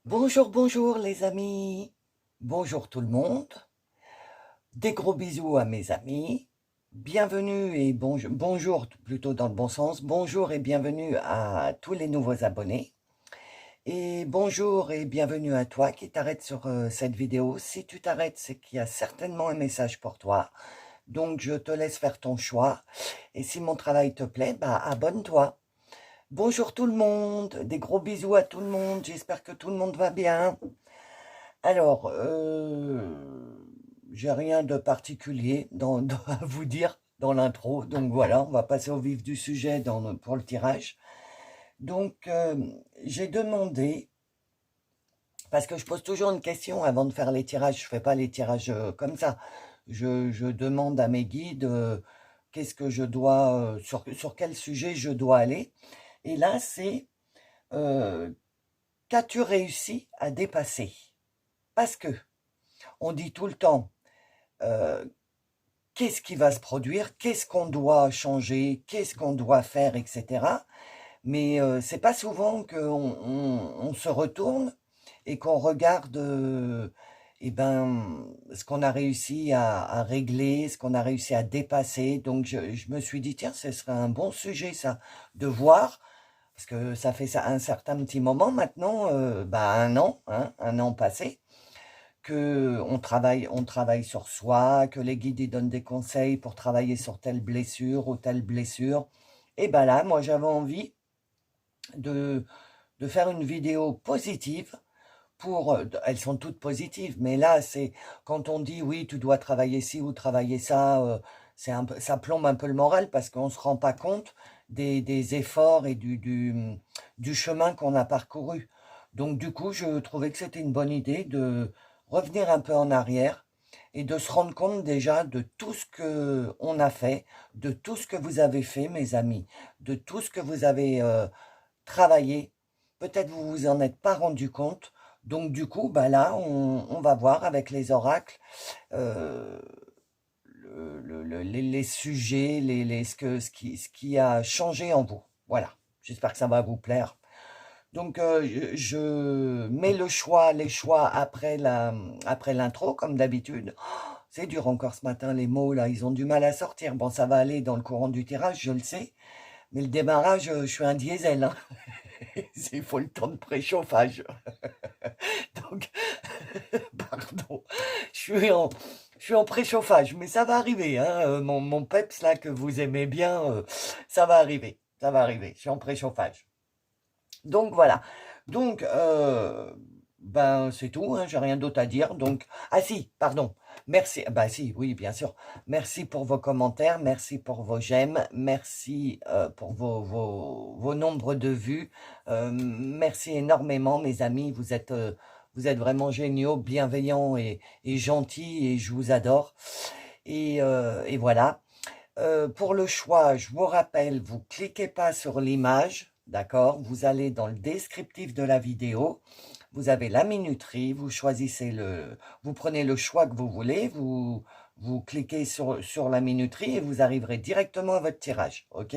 Bonjour, bonjour les amis. Bonjour tout le monde. Des gros bisous à mes amis. Bienvenue et bonjour plutôt dans le bon sens. Bonjour et bienvenue à tous les nouveaux abonnés. Et bonjour et bienvenue à toi qui t'arrêtes sur cette vidéo. Si tu t'arrêtes, c'est qu'il y a certainement un message pour toi. Donc je te laisse faire ton choix. Et si mon travail te plaît, bah abonne-toi. Bonjour tout le monde. Des gros bisous à tout le monde. J'espère que tout le monde va bien. Alors, j'ai rien de particulier à vous dire dans l'intro. Donc voilà, on va passer au vif du sujet pour le tirage. Donc, j'ai demandé, parce que je pose toujours une question avant de faire les tirages. Je fais pas les tirages comme ça. Je demande à mes guides qu'est-ce que je dois, sur quel sujet je dois aller. Et là, c'est euh, qu'as-tu réussi à dépasser? Parce que on dit tout le temps, euh, qu'est-ce qui va se produire, qu'est-ce qu'on doit changer, qu'est-ce qu'on doit faire, etc. Mais c'est pas souvent qu'on se retourne et qu'on regarde eh ben, ce qu'on a réussi à régler, ce qu'on a réussi à dépasser. Donc je me suis dit, tiens, ce serait un bon sujet ça, de voir, parce que ça fait ça un certain petit moment maintenant, bah, un an passé que on travaille sur soi, que les guides ils donnent des conseils pour travailler sur telle blessure ou telle blessure. Et ben là, moi j'avais envie de, de faire une vidéo positive pour, elles sont toutes positives, mais là c'est quand on dit oui, tu dois travailler ci ou travailler ça, ça plombe un peu le moral parce qu'on se rend pas compte des efforts et du chemin qu'on a parcouru. Donc du coup, je trouvais que c'était une bonne idée de revenir un peu en arrière et de se rendre compte déjà de tout ce que on a fait, de tout ce que vous avez fait, mes amis, de tout ce que vous avez travaillé. Peut-être vous vous en êtes pas rendu compte. Donc du coup, bah là, on va voir avec les oracles euh, les sujets, ce qui a changé en vous. Voilà. J'espère que ça va vous plaire. Donc je mets les choix après l'intro, comme d'habitude. C'est dur encore ce matin, les mots là, ils ont du mal à sortir. Bon, ça va aller dans le courant du tirage, je le sais. Mais le démarrage, je suis un diesel, hein. Il faut le temps de préchauffage. Donc, pardon, je suis en, je suis en préchauffage, mais ça va arriver, hein. Mon peps là que vous aimez bien, ça va arriver, ça va arriver. Je suis en préchauffage. Donc voilà. Donc, ben c'est tout, hein, j'ai rien d'autre à dire. Donc, ah si, pardon. Merci. Bah si, oui, bien sûr. Merci pour vos commentaires, merci pour vos j'aime, merci pour vos nombres de vues. Merci énormément, mes amis. Vous êtes vraiment géniaux, bienveillants et gentils, et je vous adore. Et voilà. Pour le choix, je vous rappelle, vous cliquez pas sur l'image, d'accord? Vous allez dans le descriptif de la vidéo, vous avez la minuterie, vous choisissez vous prenez le choix que vous voulez, vous cliquez sur la minuterie et vous arriverez directement à votre tirage, ok?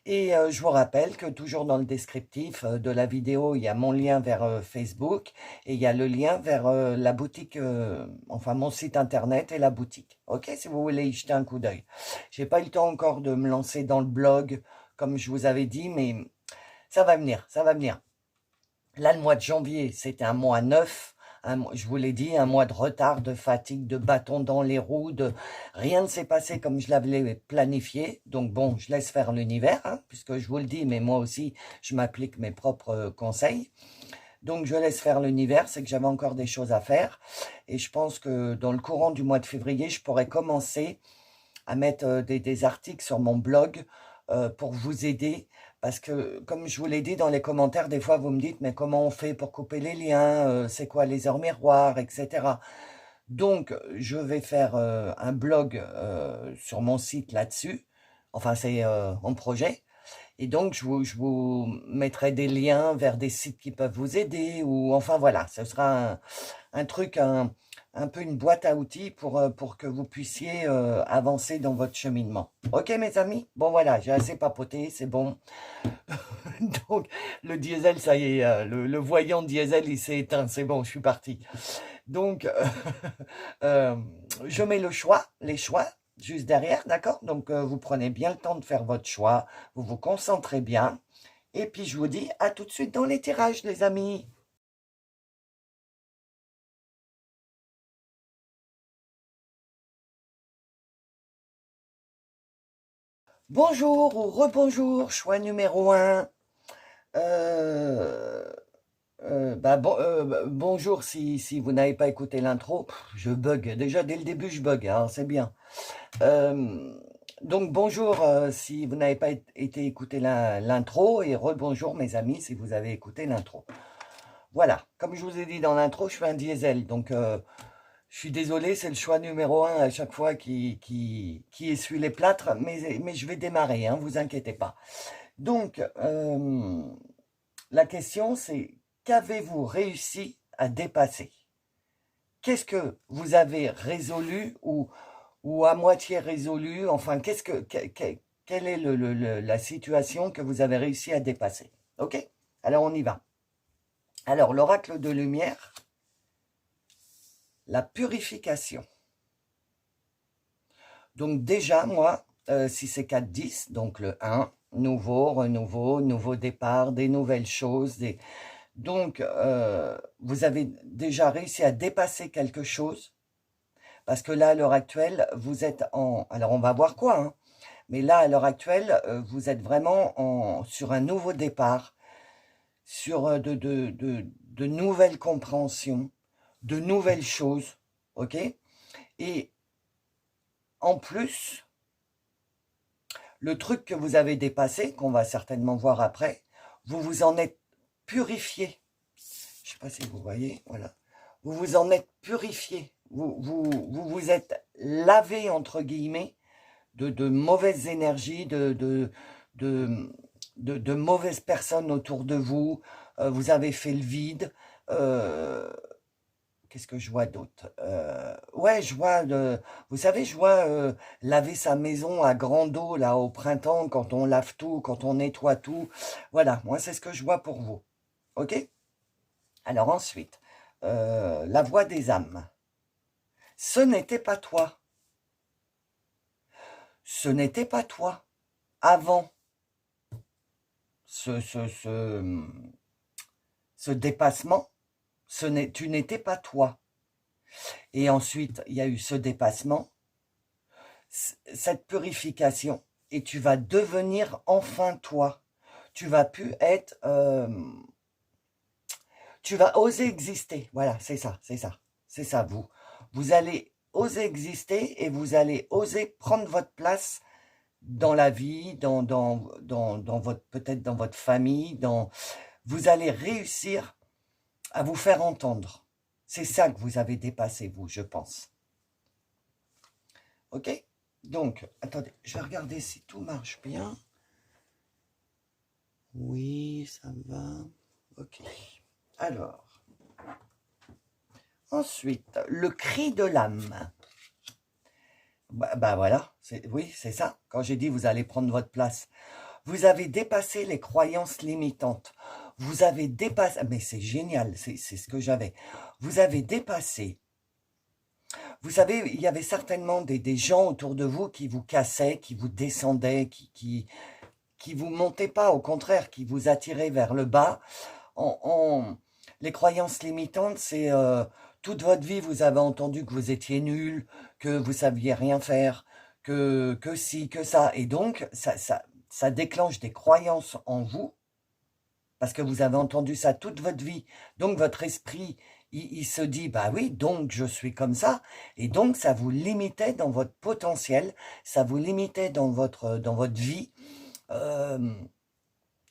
Et je vous rappelle que toujours dans le descriptif de la vidéo, il y a mon lien vers Facebook et il y a le lien vers la boutique, enfin mon site internet et la boutique. Ok, si vous voulez y jeter un coup d'œil. J'ai pas eu le temps encore de me lancer dans le blog comme je vous avais dit, mais ça va venir, ça va venir. Là, le mois de janvier, c'était un mois neuf. Je vous l'ai dit, un mois de retard, de fatigue, de bâton dans les roues, rien ne s'est passé comme je l'avais planifié. Donc bon, je laisse faire l'univers, hein, puisque je vous le dis, mais moi aussi, je m'applique mes propres conseils. Donc je laisse faire l'univers, c'est que j'avais encore des choses à faire. Et je pense que dans le courant du mois de février, je pourrais commencer à mettre des articles sur mon blog pour vous aider. Parce que, comme je vous l'ai dit dans les commentaires, des fois vous me dites, mais comment on fait pour couper les liens, c'est quoi les heures miroirs, etc. Donc, je vais faire un blog sur mon site là-dessus. Enfin, c'est en projet. Et donc, je vous mettrai des liens vers des sites qui peuvent vous aider, ou enfin voilà, ce sera un truc, un peu une boîte à outils pour que vous puissiez avancer dans votre cheminement. Ok mes amis? Bon voilà, j'ai assez papoté, c'est bon. Donc le diesel, ça y est, le voyant diesel, il s'est éteint, c'est bon, je suis parti. Donc, euh, je mets les choix, juste derrière, d'accord? Donc, vous prenez bien le temps de faire votre choix, vous vous concentrez bien, et puis je vous dis à tout de suite dans les tirages, les amis. Bonjour ou rebonjour, choix numéro un. Euh, bonjour si vous n'avez pas écouté l'intro. Je bug, déjà dès le début je bug, hein, c'est bien. Euh, donc bonjour si vous n'avez pas été écouter l'intro et rebonjour mes amis si vous avez écouté l'intro. Voilà, comme je vous ai dit dans l'intro, je fais un diesel, donc je suis désolé, c'est le choix numéro un à chaque fois qui essuie les plâtres, mais je vais démarrer, hein, vous inquiétez pas. Donc, la question c'est, qu'avez-vous réussi à dépasser? Qu'est-ce que vous avez résolu ou à moitié résolu? Enfin, quelle est la situation que vous avez réussi à dépasser? Ok? Alors, on y va. Alors, l'oracle de lumière, la purification. Donc, déjà, moi, si c'est 4-10, donc le 1, nouveau, renouveau, nouveau départ, des nouvelles choses. Donc, vous avez déjà réussi à dépasser quelque chose. Parce que là, à l'heure actuelle, vous êtes en... Alors, on va voir quoi, hein. Mais là, à l'heure actuelle, vous êtes vraiment sur un nouveau départ, sur de nouvelles compréhensions, de nouvelles choses, ok? Et en plus, le truc que vous avez dépassé, qu'on va certainement voir après, vous vous en êtes purifié. Je ne sais pas si vous voyez, voilà. Vous vous en êtes purifié. Vous êtes lavé, entre guillemets, de mauvaises énergies, de mauvaises personnes autour de vous. Vous avez fait le vide. Qu'est-ce que je vois d'autre? Ouais, je vois, vous savez, je vois laver sa maison à grande eau, là, au printemps, quand on lave tout, quand on nettoie tout. Voilà, moi, c'est ce que je vois pour vous. OK? Alors ensuite, la voix des âmes. Ce n'était pas toi. Ce n'était pas toi. Avant ce dépassement, tu n'étais pas toi. Et ensuite, il y a eu ce dépassement, cette purification, et tu vas devenir enfin toi. Tu vas plus être... tu vas oser exister. Voilà, c'est ça, c'est ça. C'est ça, vous. Vous allez oser exister et vous allez oser prendre votre place dans la vie, dans votre, peut-être dans votre famille, vous allez réussir à vous faire entendre. C'est ça que vous avez dépassé, vous, je pense. Ok? Donc, attendez, je vais regarder si tout marche bien. Oui, ça va. Ok. Alors, ensuite, le cri de l'âme. Bah voilà, oui, c'est ça. Quand j'ai dit vous allez prendre votre place. Vous avez dépassé les croyances limitantes. Vous avez dépassé, mais c'est génial, c'est ce que j'avais. Vous avez dépassé. Vous savez, il y avait certainement des gens autour de vous qui vous cassaient, qui vous descendaient, qui vous montaient pas, au contraire, qui vous attiraient vers le bas. Les croyances limitantes, c'est toute votre vie, vous avez entendu que vous étiez nul, que vous saviez rien faire, que ci, que ça. Et donc, ça déclenche des croyances en vous, parce que vous avez entendu ça toute votre vie. Donc, votre esprit, il se dit, bah oui, donc je suis comme ça. Et donc, ça vous limitait dans votre potentiel, ça vous limitait dans votre vie.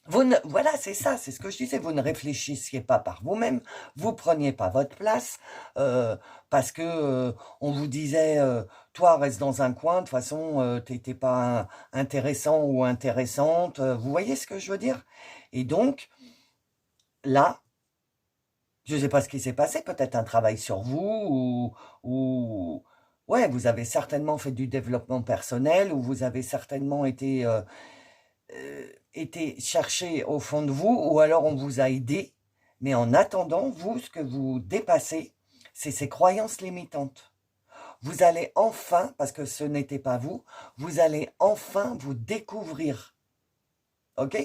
Voilà, c'est ça, c'est ce que je disais, vous ne réfléchissiez pas par vous-même, vous preniez pas votre place, parce que on vous disait, toi reste dans un coin, de toute façon, t'étais pas intéressant ou intéressante, vous voyez ce que je veux dire? Et donc, là, je ne sais pas ce qui s'est passé, peut-être un travail sur vous, ou ouais, vous avez certainement fait du développement personnel, ou vous avez certainement été chercher au fond de vous, ou alors on vous a aidé. Mais en attendant, vous, ce que vous dépassez, c'est ces croyances limitantes. Vous allez enfin, parce que ce n'était pas vous, vous allez enfin vous découvrir. Ok?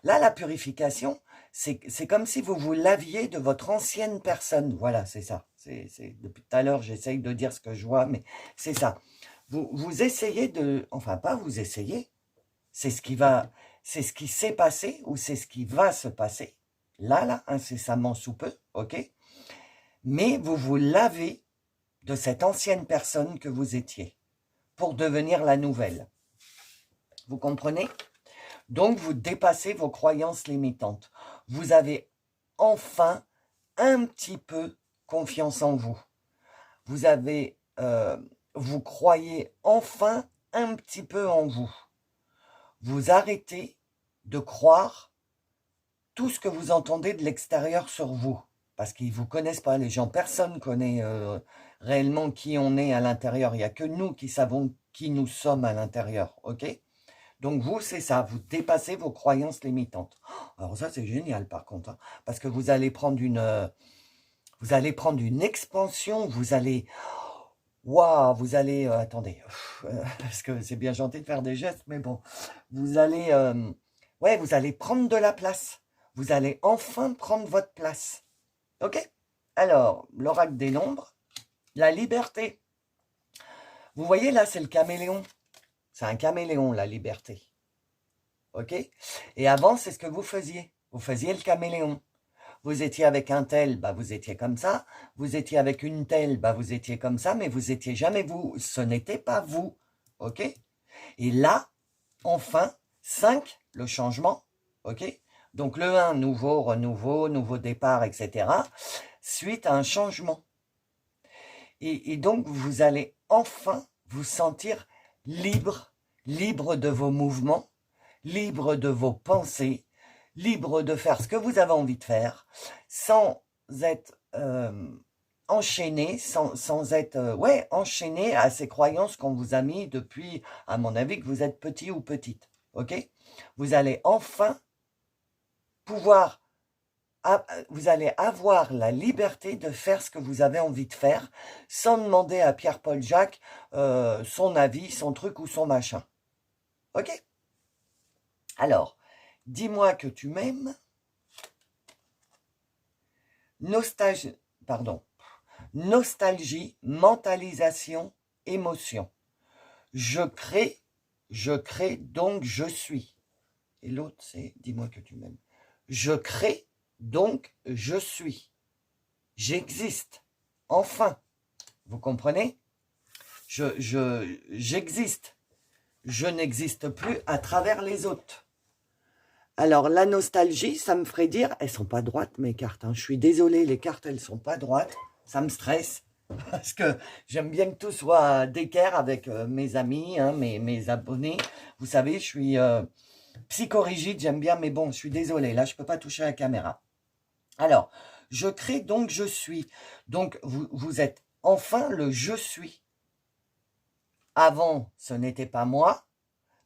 Là, la purification, c'est comme si vous vous laviez de votre ancienne personne. Voilà, c'est ça. Depuis tout à l'heure, j'essaye de dire ce que je vois, mais c'est ça. Vous essayez de... Enfin, pas vous essayez. C'est ce qui va... C'est ce qui s'est passé ou c'est ce qui va se passer. Là, incessamment sous peu, ok? Mais vous vous lavez de cette ancienne personne que vous étiez pour devenir la nouvelle. Vous comprenez? Donc, vous dépassez vos croyances limitantes. Vous avez enfin un petit peu confiance en vous. Vous avez, vous croyez enfin un petit peu en vous. Vous arrêtez de croire tout ce que vous entendez de l'extérieur sur vous. Parce qu'ils ne vous connaissent pas, les gens. Personne ne connaît réellement qui on est à l'intérieur. Il n'y a que nous qui savons qui nous sommes à l'intérieur. Ok? Donc vous, c'est ça, vous dépassez vos croyances limitantes. Alors ça, c'est génial par contre, hein, parce que vous allez prendre une expansion, vous allez, waouh, vous allez, attendez, parce que c'est bien gentil de faire des gestes, mais bon, vous allez, ouais, vous allez prendre de la place. Vous allez enfin prendre votre place. Ok? Alors, l'oracle des nombres, la liberté. Vous voyez là, c'est le caméléon. C'est un caméléon, la liberté. Ok? Et avant, c'est ce que vous faisiez. Vous faisiez le caméléon. Vous étiez avec un tel, bah vous étiez comme ça. Vous étiez avec une telle, bah vous étiez comme ça, mais vous étiez jamais vous. Ce n'était pas vous. Ok? Et là, enfin, 5, le changement. Ok? Donc le 1, nouveau, renouveau, nouveau départ, etc. Suite à un changement. Et donc, vous allez enfin vous sentir libre, libre de vos mouvements, libre de vos pensées, libre de faire ce que vous avez envie de faire, sans être enchaîné, sans être enchaîné à ces croyances qu'on vous a mis depuis, à mon avis, que vous êtes petit ou petite. Ok? Vous allez enfin pouvoir vous allez avoir la liberté de faire ce que vous avez envie de faire sans demander à Pierre-Paul Jacques son avis, son truc ou son machin. Ok? Alors, dis-moi que tu m'aimes. Nostalgie, mentalisation, émotion. Je crée, donc je suis. Et l'autre, c'est dis-moi que tu m'aimes. Je crée, donc je suis. J'existe. Enfin. Vous comprenez? J'existe. Je n'existe plus à travers les autres. Alors, la nostalgie, ça me ferait dire, elles sont pas droites mes cartes, hein. Je suis désolée, les cartes, elles sont pas droites. Ça me stresse. Parce que j'aime bien que tout soit d'équerre avec mes amis, hein, mes abonnés. Vous savez, je suis psychorigide, j'aime bien, mais bon, je suis désolée. Là, je peux pas toucher la caméra. Alors, je crée, donc je suis. Donc, vous êtes enfin le je suis. Avant, ce n'était pas moi.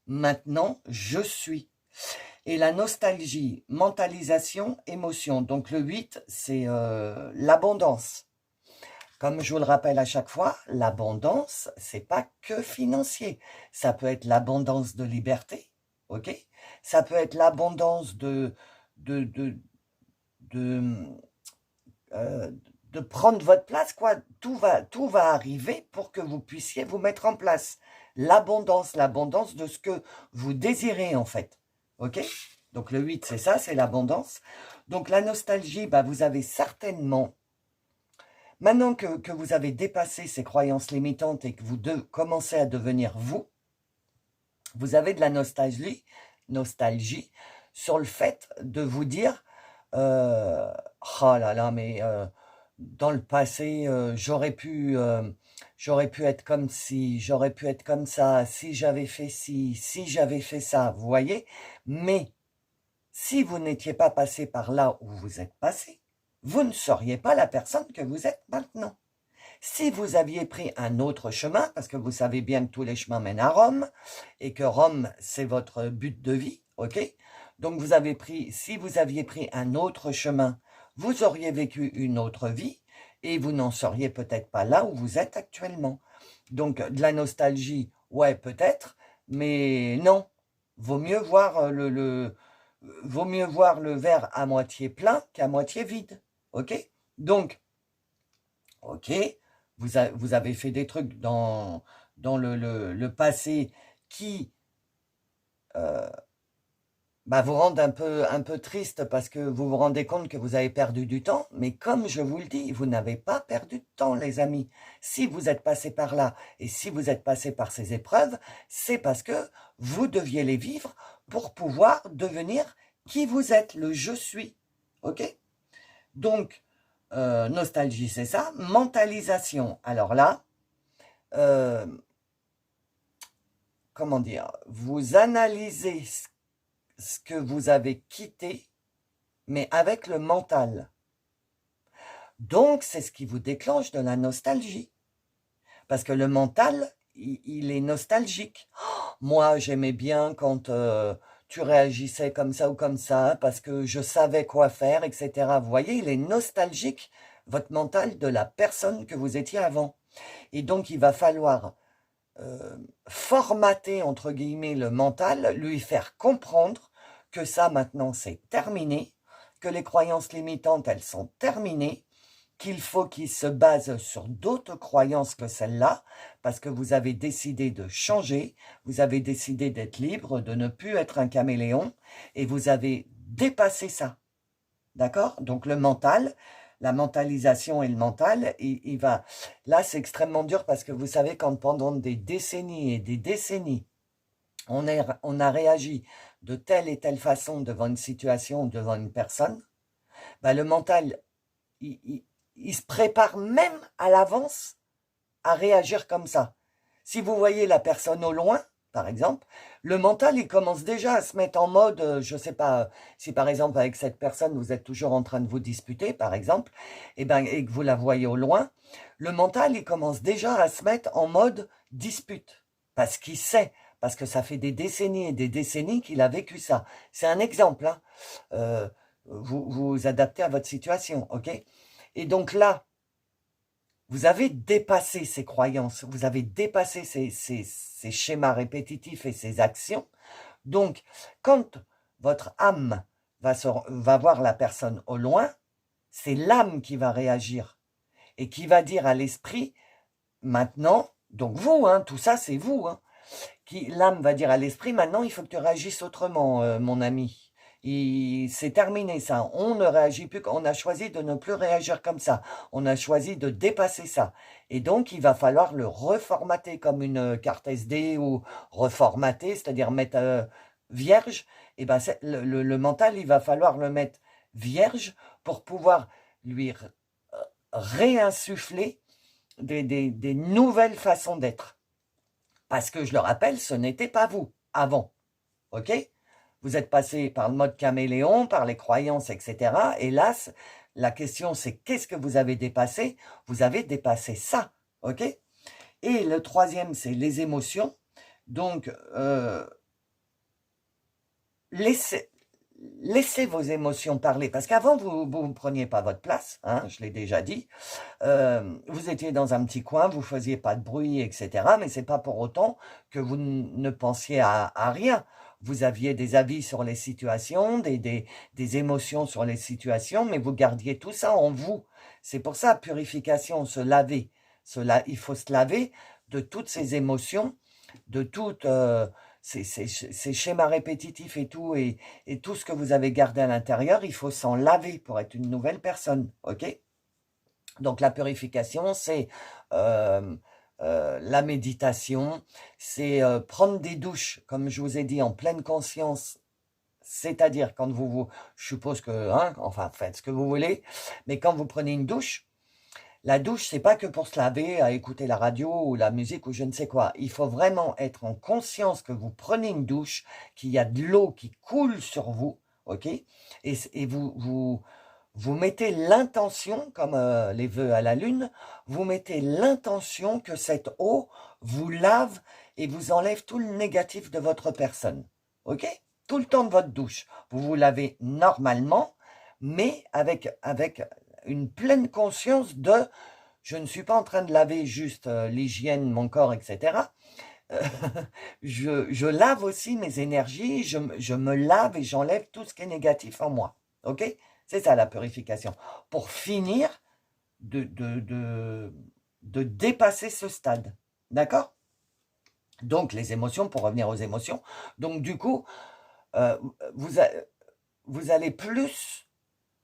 Maintenant, je suis. Et la nostalgie, mentalisation, émotion. Donc, le 8, c'est l'abondance. Comme je vous le rappelle à chaque fois, l'abondance, c'est pas que financier. Ça peut être l'abondance de liberté, ok? Ça peut être l'abondance de, de, de, de prendre votre place, quoi. Tout va arriver pour que vous puissiez vous mettre en place. L'abondance de ce que vous désirez, en fait. Ok? Donc, le 8, c'est ça, c'est l'abondance. Donc, la nostalgie, bah, vous avez certainement, maintenant que vous avez dépassé ces croyances limitantes et que vous commencez à devenir vous, vous avez de la nostalgie sur le fait de vous dire, oh là là, mais dans le passé, j'aurais pu être comme ci, j'aurais pu être comme ça, si j'avais fait ci, si j'avais fait ça, vous voyez? Mais si vous n'étiez pas passé par là où vous êtes passé, vous ne seriez pas la personne que vous êtes maintenant. Si vous aviez pris un autre chemin, parce que vous savez bien que tous les chemins mènent à Rome, et que Rome, c'est votre but de vie, ok? Donc si vous aviez pris un autre chemin, vous auriez vécu une autre vie, et vous n'en seriez peut-être pas là où vous êtes actuellement. Donc, de la nostalgie, ouais, peut-être, mais non. Vaut mieux voir vaut mieux voir le verre à moitié plein qu'à moitié vide, ok? Donc, ok, vous avez fait des trucs dans le passé qui vous rendent un peu triste parce que vous vous rendez compte que vous avez perdu du temps, mais comme je vous le dis, vous n'avez pas perdu de temps, les amis. Si vous êtes passé par là et si vous êtes passé par ces épreuves, c'est parce que vous deviez les vivre pour pouvoir devenir qui vous êtes, le je suis. Ok? Donc, nostalgie, c'est ça. Mentalisation, alors là, euh, comment dire, vous analysez ce que vous avez quitté, mais avec le mental. Donc, c'est ce qui vous déclenche de la nostalgie. Parce que le mental, il est nostalgique. Oh, moi, j'aimais bien quand tu réagissais comme ça ou comme ça, parce que je savais quoi faire, etc. Vous voyez, il est nostalgique, votre mental, de la personne que vous étiez avant. Et donc, il va falloir formater, entre guillemets, le mental, lui faire comprendre que ça, maintenant, c'est terminé, que les croyances limitantes, elles sont terminées, qu'il faut qu'il se base sur d'autres croyances que celles-là, parce que vous avez décidé de changer, vous avez décidé d'être libre, de ne plus être un caméléon, et vous avez dépassé ça. D'accord? Donc le mental, la mentalisation et le mental, il va... Là, c'est extrêmement dur parce que vous savez, quand pendant des décennies et des décennies, on a réagi de telle et telle façon devant une situation, devant une personne, le mental, il se prépare même à l'avance à réagir comme ça. Si vous voyez la personne au loin, par exemple, le mental, il commence déjà à se mettre en mode, je ne sais pas, si par exemple avec cette personne, vous êtes toujours en train de vous disputer, par exemple, et que vous la voyez au loin, le mental, il commence déjà à se mettre en mode dispute, parce qu'il sait, parce que ça fait des décennies et des décennies qu'il a vécu ça. C'est un exemple, hein. Vous adaptez à votre situation, ok? Et donc là, vous avez dépassé ces croyances, vous avez dépassé ces schémas répétitifs et ces actions. Donc, quand votre âme va voir la personne au loin, c'est l'âme qui va réagir et qui va dire à l'esprit, maintenant, donc vous, hein, tout ça c'est vous, hein, l'âme va dire à l'esprit, maintenant il faut que tu réagisses autrement, mon ami. C'est terminé ça, on ne réagit plus, on a choisi de ne plus réagir comme ça, on a choisi de dépasser ça. Et donc il va falloir le reformater comme une carte SD ou reformater, c'est-à-dire mettre vierge. Et le mental, il va falloir le mettre vierge pour pouvoir lui réinsuffler des nouvelles façons d'être. Parce que je le rappelle, ce n'était pas vous avant, ok? Vous êtes passé par le mode caméléon, par les croyances, etc. Et là, la question c'est qu'est-ce que vous avez dépassé? Vous avez dépassé ça, ok? Et le troisième, c'est les émotions. Donc, laissez vos émotions parler. Parce qu'avant, vous ne preniez pas votre place, hein, je l'ai déjà dit. Vous étiez dans un petit coin, vous faisiez pas de bruit, etc. Mais c'est pas pour autant que vous ne pensiez à rien. Vous aviez des avis sur les situations, des émotions sur les situations, mais vous gardiez tout ça en vous. C'est pour ça, purification, se laver. Il faut se laver de toutes ces émotions, de toutes ces schémas répétitifs et tout ce que vous avez gardé à l'intérieur. Il faut s'en laver pour être une nouvelle personne, ok? Donc la purification, c'est la méditation, c'est prendre des douches, comme je vous ai dit, en pleine conscience, C'est-à-dire quand je suppose que, hein, enfin, faites ce que vous voulez, mais quand vous prenez une douche, la douche, c'est pas que pour se laver, à écouter la radio ou la musique ou je ne sais quoi. Il faut vraiment être en conscience que vous prenez une douche, qu'il y a de l'eau qui coule sur vous, ok? Et vous mettez l'intention, comme les vœux à la lune, vous mettez l'intention que cette eau vous lave et vous enlève tout le négatif de votre personne, ok? Tout le temps de votre douche. Vous vous lavez normalement, mais avec une pleine conscience de je ne suis pas en train de laver juste l'hygiène, mon corps, etc. Euh, je lave aussi mes énergies, je me lave et j'enlève tout ce qui est négatif en moi. Ok? C'est ça la purification. Pour finir de, de, de, de dépasser ce stade. D'accord? Donc les émotions, pour revenir aux émotions. Donc du coup, euh, vous, vous allez plus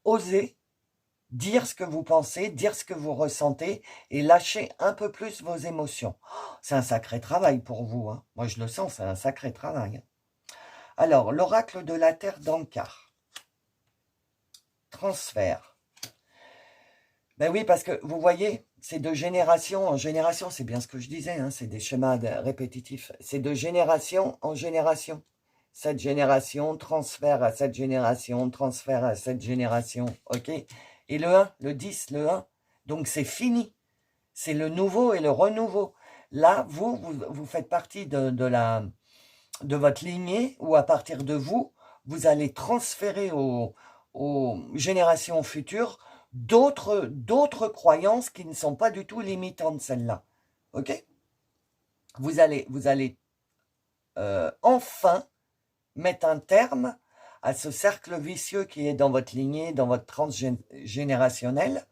oser dire ce que vous pensez, dire ce que vous ressentez et lâcher un peu plus vos émotions. C'est un sacré travail pour vous, hein. Moi, je le sens, c'est un sacré travail, hein. Alors, l'oracle de la Terre d'Ankar. Transfert. Ben oui, parce que vous voyez, c'est de génération en génération, c'est bien ce que je disais, hein, c'est des schémas répétitifs. C'est de génération en génération. Cette génération, transfert à cette génération, transfert à cette génération, ok? Et le 1, le 10, le 1, donc c'est fini. C'est le nouveau et le renouveau. Là, vous faites partie de votre lignée où à partir de vous, vous allez transférer aux générations futures d'autres croyances qui ne sont pas du tout limitantes, celles-là. Ok? Vous allez enfin mettre un terme à ce cercle vicieux qui est dans votre lignée, dans votre transgénérationnel,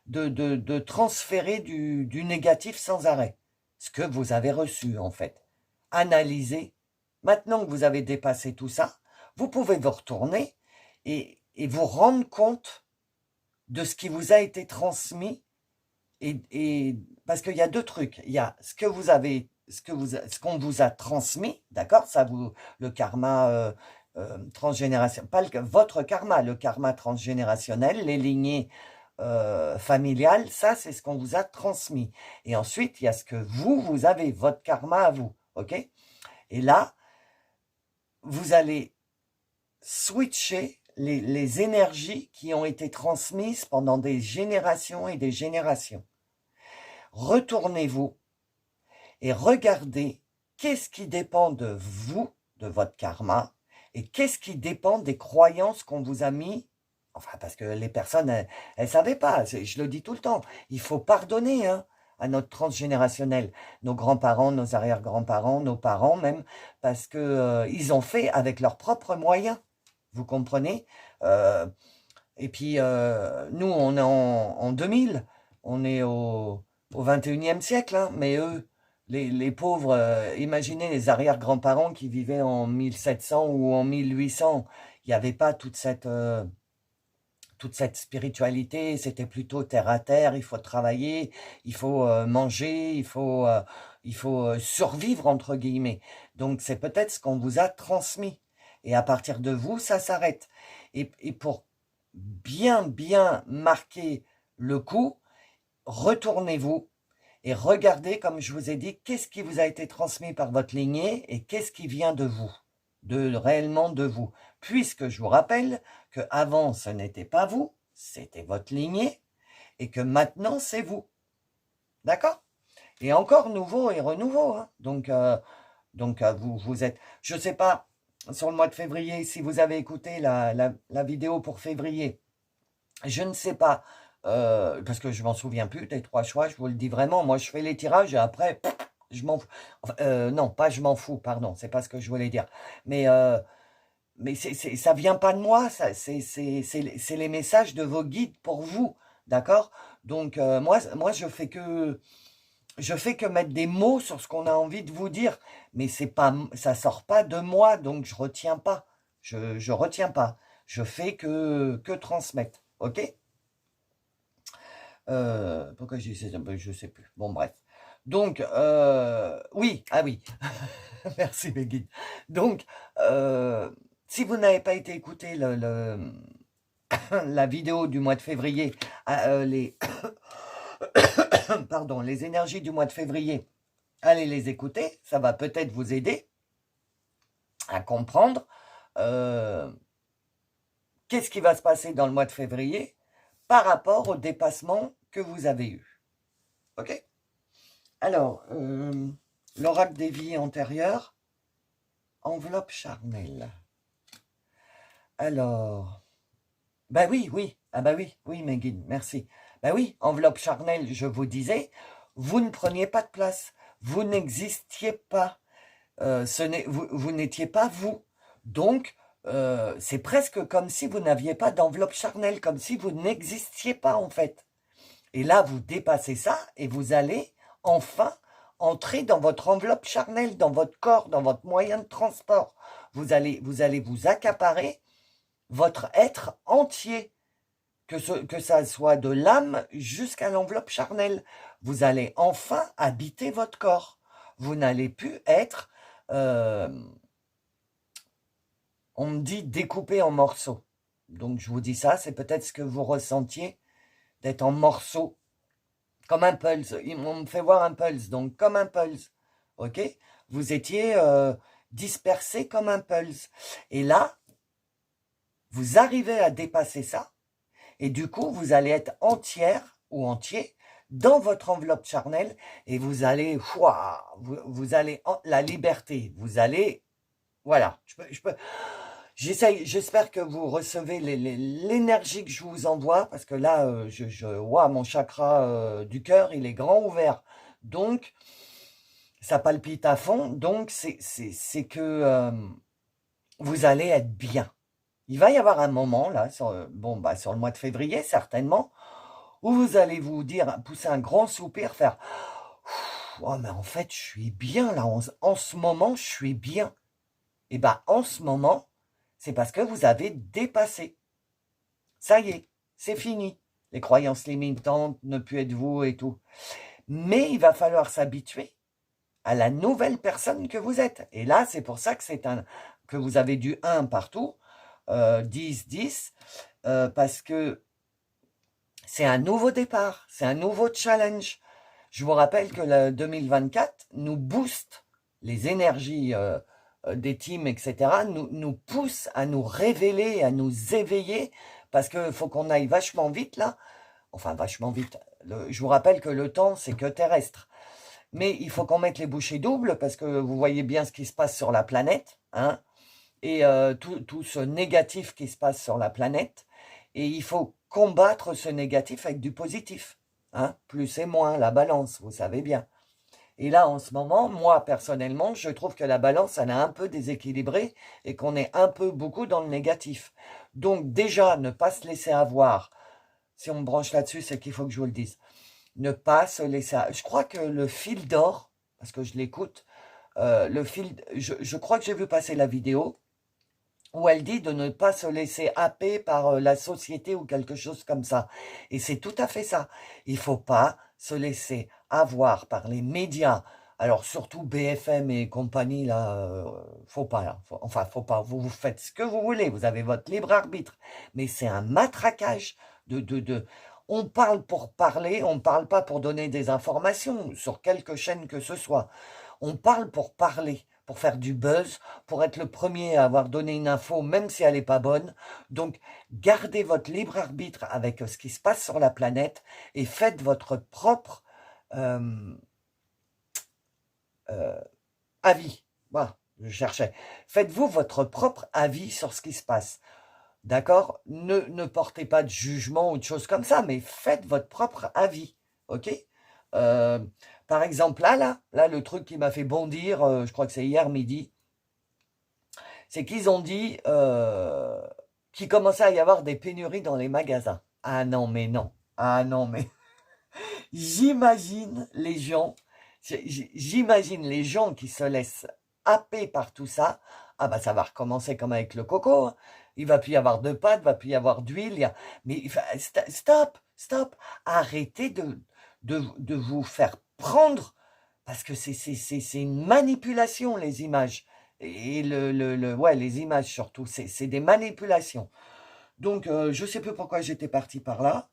de transférer du négatif sans arrêt. Ce que vous avez reçu, en fait. Analysez. Maintenant que vous avez dépassé tout ça, vous pouvez vous retourner et vous rendre compte de ce qui vous a été transmis. Et parce qu'il y a deux trucs. Il y a ce que vous avez, ce qu'on vous a transmis, d'accord? Ça vous, le karma transgénérationnel, pas votre karma, le karma transgénérationnel, les lignées familiales, ça c'est ce qu'on vous a transmis. Et ensuite, il y a ce que vous avez, votre karma à vous, ok? Et là, vous allez switcher les énergies qui ont été transmises pendant des générations et des générations. Retournez-vous et regardez qu'est-ce qui dépend de vous, de votre karma, et qu'est-ce qui dépend des croyances qu'on vous a mis. Enfin, parce que les personnes, elles savaient pas, je le dis tout le temps, il faut pardonner, hein, à notre transgénérationnel, nos grands-parents, nos arrière-grands-parents, nos parents même, parce que ils ont fait avec leurs propres moyens, vous comprenez? Et puis, nous, on est en 2000, on est au 21e siècle, hein, mais eux, les pauvres, imaginez les arrière-grands-parents qui vivaient en 1700 ou en 1800, il n'y avait pas toute cette spiritualité, c'était plutôt terre à terre, il faut travailler, il faut manger, il faut survivre, entre guillemets. Donc, c'est peut-être ce qu'on vous a transmis. Et à partir de vous, ça s'arrête. Et pour bien marquer le coup, retournez-vous et regardez, comme je vous ai dit, qu'est-ce qui vous a été transmis par votre lignée et qu'est-ce qui vient de vous, réellement de vous. Puisque je vous rappelle que avant ce n'était pas vous, c'était votre lignée et que maintenant c'est vous. D'accord? Et encore nouveau et renouveau, hein. Donc vous êtes, je ne sais pas, sur le mois de février, si vous avez écouté la vidéo pour février, je ne sais pas, parce que je m'en souviens plus des 3 choix, je vous le dis vraiment, moi je fais les tirages et après, je m'en fous. Enfin, non, pas je m'en fous, pardon, c'est pas ce que je voulais dire. Mais ça vient pas de moi, c'est les messages de vos guides pour vous, d'accord? Donc moi je fais que mettre des mots sur ce qu'on a envie de vous dire, mais c'est pas, ça sort pas de moi, donc je retiens pas. Je retiens pas. Je fais que transmettre. Ok? Pourquoi je dis ça? Je sais plus. Bon, bref. Donc, oui, ah oui. Merci, Beggy. Donc, Si vous n'avez pas été écouter la vidéo du mois de février, pardon, les énergies du mois de février, allez les écouter, ça va peut-être vous aider à comprendre qu'est-ce qui va se passer dans le mois de février par rapport au dépassement que vous avez eu. Ok? Alors, l'oracle des vies antérieures, enveloppe charnelle. Alors, bah oui, ah bah oui, mes guides, merci. Bah oui, enveloppe charnelle, je vous disais, vous ne preniez pas de place, vous n'existiez pas, vous n'étiez pas vous. Donc, c'est presque comme si vous n'aviez pas d'enveloppe charnelle, comme si vous n'existiez pas en fait. Et là, vous dépassez ça et vous allez enfin entrer dans votre enveloppe charnelle, dans votre corps, dans votre moyen de transport. Vous allez vous accaparer votre être entier, que ça soit de l'âme jusqu'à l'enveloppe charnelle. Vous allez enfin habiter votre corps. Vous n'allez plus être, on me dit, découpé en morceaux. Donc je vous dis ça, c'est peut-être ce que vous ressentiez, d'être en morceaux, comme un pulse. On me fait voir un pulse, donc comme un pulse. Ok? Vous étiez dispersé comme un pulse. Et là, vous arrivez à dépasser ça. Et du coup, vous allez être entière ou entier dans votre enveloppe charnelle et vous allez, vous allez, la liberté, vous allez, voilà. J'espère que vous recevez l'énergie que je vous envoie parce que là, mon chakra du cœur, il est grand ouvert. Donc, ça palpite à fond. Donc, c'est que vous allez être bien. Il va y avoir un moment, là, sur le mois de février, certainement, où vous allez vous dire, pousser un grand soupir, faire « Oh, mais en fait, je suis bien, là, en ce moment, je suis bien. » Et bien, en ce moment, c'est parce que vous avez dépassé. Ça y est, c'est fini. Les croyances limitantes, ne plus être vous et tout. Mais il va falloir s'habituer à la nouvelle personne que vous êtes. Et là, c'est pour ça que vous avez du 1 partout. 10, 10, parce que c'est un nouveau départ, c'est un nouveau challenge. Je vous rappelle que le 2024 nous booste les énergies des teams, etc., nous pousse à nous révéler, à nous éveiller, parce qu'il faut qu'on aille vachement vite là. Enfin, vachement vite. Je vous rappelle que le temps, c'est que terrestre. Mais il faut qu'on mette les bouchées doubles, parce que vous voyez bien ce qui se passe sur la planète, hein. Et tout ce négatif qui se passe sur la planète. Et il faut combattre ce négatif avec du positif. Hein, plus et moins, la balance, vous savez bien. Et là, en ce moment, moi, personnellement, je trouve que la balance, elle est un peu déséquilibrée et qu'on est un peu beaucoup dans le négatif. Donc déjà, ne pas se laisser avoir. Si on me branche là-dessus, c'est qu'il faut que je vous le dise. Ne pas se laisser avoir. Je crois que le fil d'or, parce que je l'écoute, je crois que j'ai vu passer la vidéo, où elle dit de ne pas se laisser happer par la société ou quelque chose comme ça. Et c'est tout à fait ça. Il ne faut pas se laisser avoir par les médias. Alors surtout BFM et compagnie, là, faut pas, là. Faut pas. Vous faites ce que vous voulez, vous avez votre libre arbitre. Mais c'est un matraquage On parle pour parler, on ne parle pas pour donner des informations sur quelque chaîne que ce soit. On parle pour parler, pour faire du buzz, pour être le premier à avoir donné une info, même si elle n'est pas bonne. Donc, gardez votre libre arbitre avec ce qui se passe sur la planète et faites votre propre avis. Voilà, je cherchais. Faites-vous votre propre avis sur ce qui se passe. D'accord? Ne portez pas de jugement ou de choses comme ça, mais faites votre propre avis. Ok? Par exemple, là, le truc qui m'a fait bondir, je crois que c'est hier midi, c'est qu'ils ont dit qu'il commençait à y avoir des pénuries dans les magasins. Ah non, mais non. Ah non, mais j'imagine les gens, j'imagine les gens qui se laissent happer par tout ça. Ah bah ça va recommencer comme avec le coco, hein. Il va plus y avoir de pâte, il va plus y avoir d'huile. Mais stop, arrêtez de vous faire prendre, parce que c'est une manipulation, les images. Et ouais, les images surtout, c'est des manipulations. Donc, je sais plus pourquoi j'étais partie par là.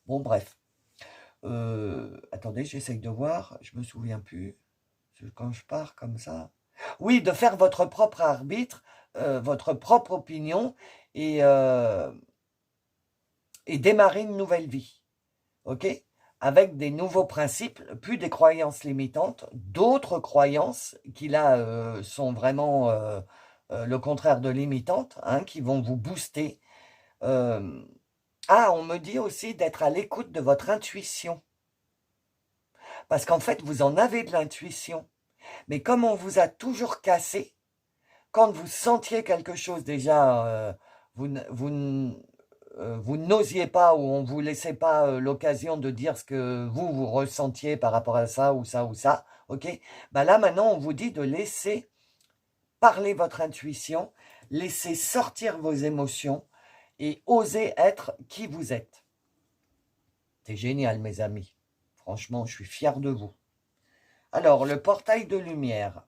Bon, bref. Attendez, j'essaye de voir, je me souviens plus. Quand je pars comme ça. Oui, de faire votre propre arbitre, votre propre opinion et, euh, et démarrer une nouvelle vie. OK? Avec des nouveaux principes, plus des croyances limitantes, d'autres croyances qui là sont vraiment le contraire de limitantes, hein, qui vont vous booster. Euh, Ah, on me dit aussi d'être à l'écoute de votre intuition. Parce qu'en fait, vous en avez de l'intuition. Mais comme on vous a toujours cassé, quand vous sentiez quelque chose déjà, vous n'osiez pas ou on ne vous laissait pas l'occasion de dire ce que vous ressentiez par rapport à ça ou ça ou ça, ok? Ben là, maintenant, on vous dit de laisser parler votre intuition, laisser sortir vos émotions et oser être qui vous êtes. C'est génial, mes amis. Franchement, je suis fier de vous. Alors, le portail de lumière.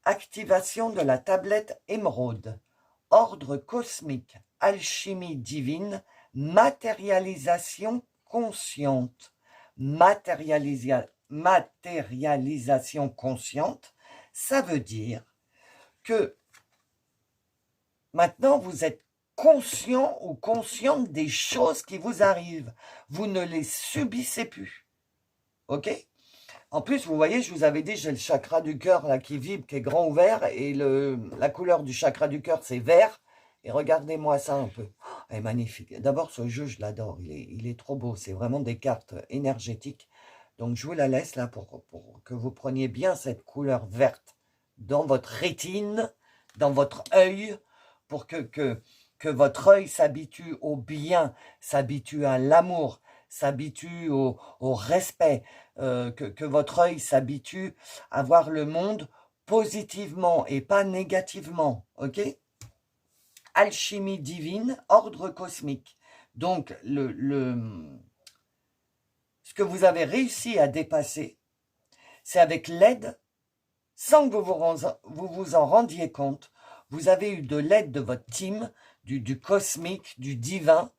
Activation de la tablette émeraude. Ordre cosmique. Alchimie divine. Matérialisation consciente. Matérialisation consciente, ça veut dire que maintenant vous êtes conscient ou consciente des choses qui vous arrivent. Vous ne les subissez plus. Ok? En plus, vous voyez, je vous avais dit, j'ai le chakra du cœur là qui vibre, qui est grand ouvert, et la couleur du chakra du cœur, c'est vert. Et regardez-moi ça un peu. Oh, elle est magnifique. D'abord, ce jeu, je l'adore. Il est trop beau. C'est vraiment des cartes énergétiques. Donc, je vous la laisse là pour que vous preniez bien cette couleur verte dans votre rétine, dans votre œil, pour que votre œil s'habitue au bien, s'habitue à l'amour, s'habitue au respect, que votre œil s'habitue à voir le monde positivement et pas négativement, ok? Alchimie divine, ordre cosmique. Donc, ce que vous avez réussi à dépasser, c'est avec l'aide, sans que vous vous en rendiez compte, vous avez eu de l'aide de votre team, du cosmique, du divin,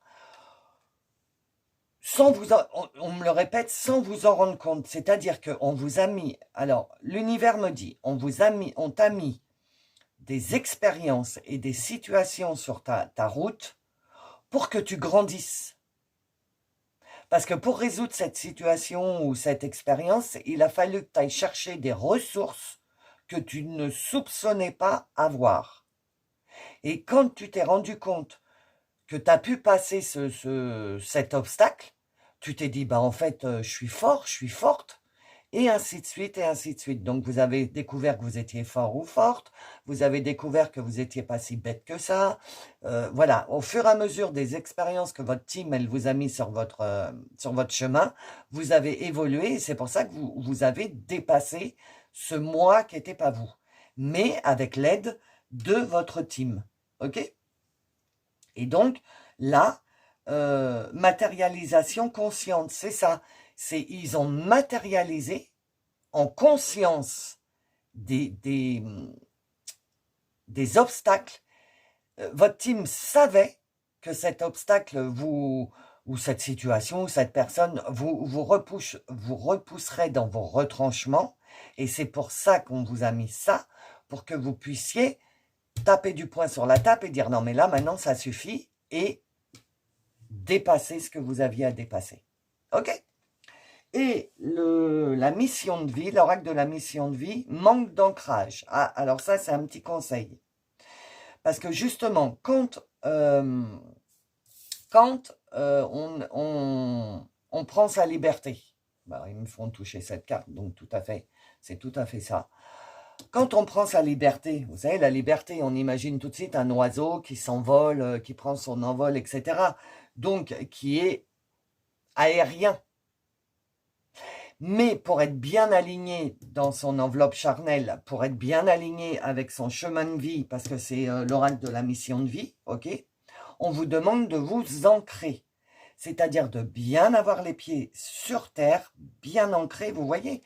sans vous on me le répète, sans vous en rendre compte. C'est-à-dire qu'on vous a mis, alors l'univers me dit, on t'a mis des expériences et des situations sur ta route pour que tu grandisses. Parce que pour résoudre cette situation ou cette expérience, il a fallu que tu ailles chercher des ressources que tu ne soupçonnais pas avoir. Et quand tu t'es rendu compte que tu as pu passer cet obstacle, tu t'es dit, bah en fait, je suis fort, je suis forte, et ainsi de suite, et ainsi de suite. Donc, vous avez découvert que vous étiez fort ou forte, vous avez découvert que vous n'étiez pas si bête que ça. Voilà, au fur et à mesure des expériences que votre team, elle vous a mis sur votre chemin, vous avez évolué, et c'est pour ça que vous avez dépassé ce moi qui n'était pas vous, mais avec l'aide de votre team. OK? Et donc, là, matérialisation consciente, c'est ça. Ils ont matérialisé en conscience des obstacles. Votre team savait que cet obstacle ou cette situation, ou cette personne, vous repousserait dans vos retranchements. Et c'est pour ça qu'on vous a mis ça, pour que vous puissiez taper du poing sur la table et dire non mais là maintenant ça suffit et dépasser ce que vous aviez à dépasser. Ok? Et la mission de vie, l'oracle de la mission de vie, manque d'ancrage. Ah, alors ça c'est un petit conseil. Parce que justement, quand on prend sa liberté, bah, ils me font toucher cette carte, donc tout à fait, c'est tout à fait ça. Quand on prend sa liberté, vous savez, la liberté, on imagine tout de suite un oiseau qui s'envole, qui prend son envol, etc. Donc, qui est aérien. Mais pour être bien aligné dans son enveloppe charnelle, pour être bien aligné avec son chemin de vie, parce que c'est l'oracle de la mission de vie, ok, on vous demande de vous ancrer. C'est-à-dire de bien avoir les pieds sur terre, bien ancrés, vous voyez,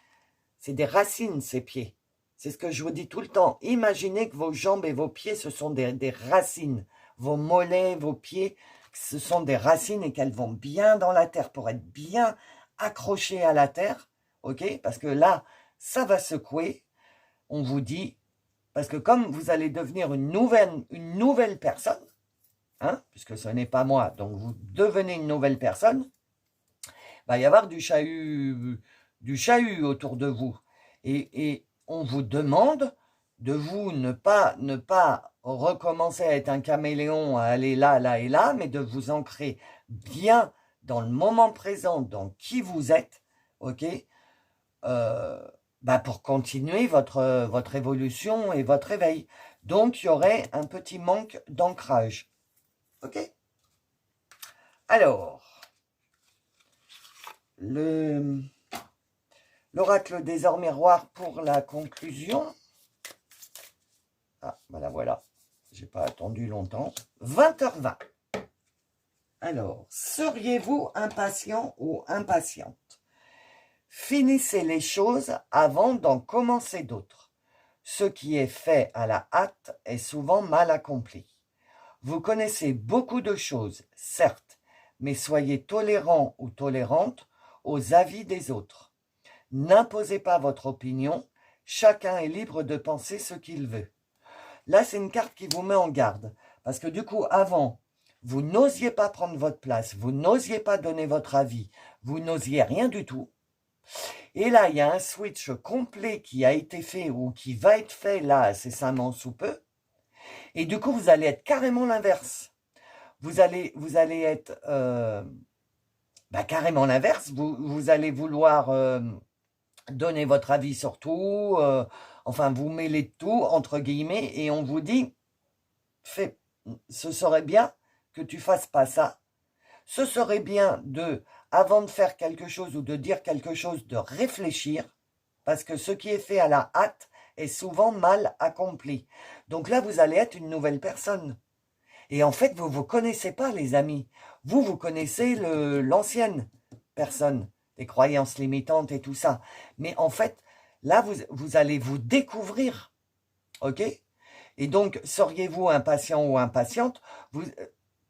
c'est des racines ces pieds. C'est ce que je vous dis tout le temps. Imaginez que vos jambes et vos pieds, ce sont des racines. Vos mollets, vos pieds, ce sont des racines et qu'elles vont bien dans la terre pour être bien accrochées à la terre. Ok? Parce que là, ça va secouer. On vous dit, parce que comme vous allez devenir une nouvelle personne, hein, puisque ce n'est pas moi, donc vous devenez une nouvelle personne, il va y avoir du chahut autour de vous. Et on vous demande de vous ne pas recommencer à être un caméléon, à aller là, là et là, mais de vous ancrer bien dans le moment présent, dans qui vous êtes, ok, pour continuer votre évolution et votre éveil. Donc, il y aurait un petit manque d'ancrage. Ok? Alors, l'oracle des ors miroirs pour la conclusion. Ah, ben la voilà. J'ai pas attendu longtemps. 20h20. Alors, seriez-vous impatient ou impatiente? Finissez les choses avant d'en commencer d'autres. Ce qui est fait à la hâte est souvent mal accompli. Vous connaissez beaucoup de choses, certes, mais soyez tolérant ou tolérante aux avis des autres. N'imposez pas votre opinion, chacun est libre de penser ce qu'il veut. Là, c'est une carte qui vous met en garde, parce que du coup, avant, vous n'osiez pas prendre votre place, vous n'osiez pas donner votre avis, vous n'osiez rien du tout. Et là, il y a un switch complet qui a été fait ou qui va être fait là, incessamment sous peu. Et du coup, vous allez être carrément l'inverse. Vous allez être carrément l'inverse. Vous allez vouloir donner votre avis sur tout, enfin, vous mêlez de tout, entre guillemets, et on vous dit, ce serait bien que tu fasses pas ça. Ce serait bien avant de faire quelque chose ou de dire quelque chose, de réfléchir, parce que ce qui est fait à la hâte est souvent mal accompli. Donc là, vous allez être une nouvelle personne. Et en fait, vous ne vous connaissez pas, les amis. Vous connaissez l'ancienne personne, les croyances limitantes et tout ça. Mais en fait, là, vous allez vous découvrir. OK? Et donc, seriez-vous impatient ou impatiente?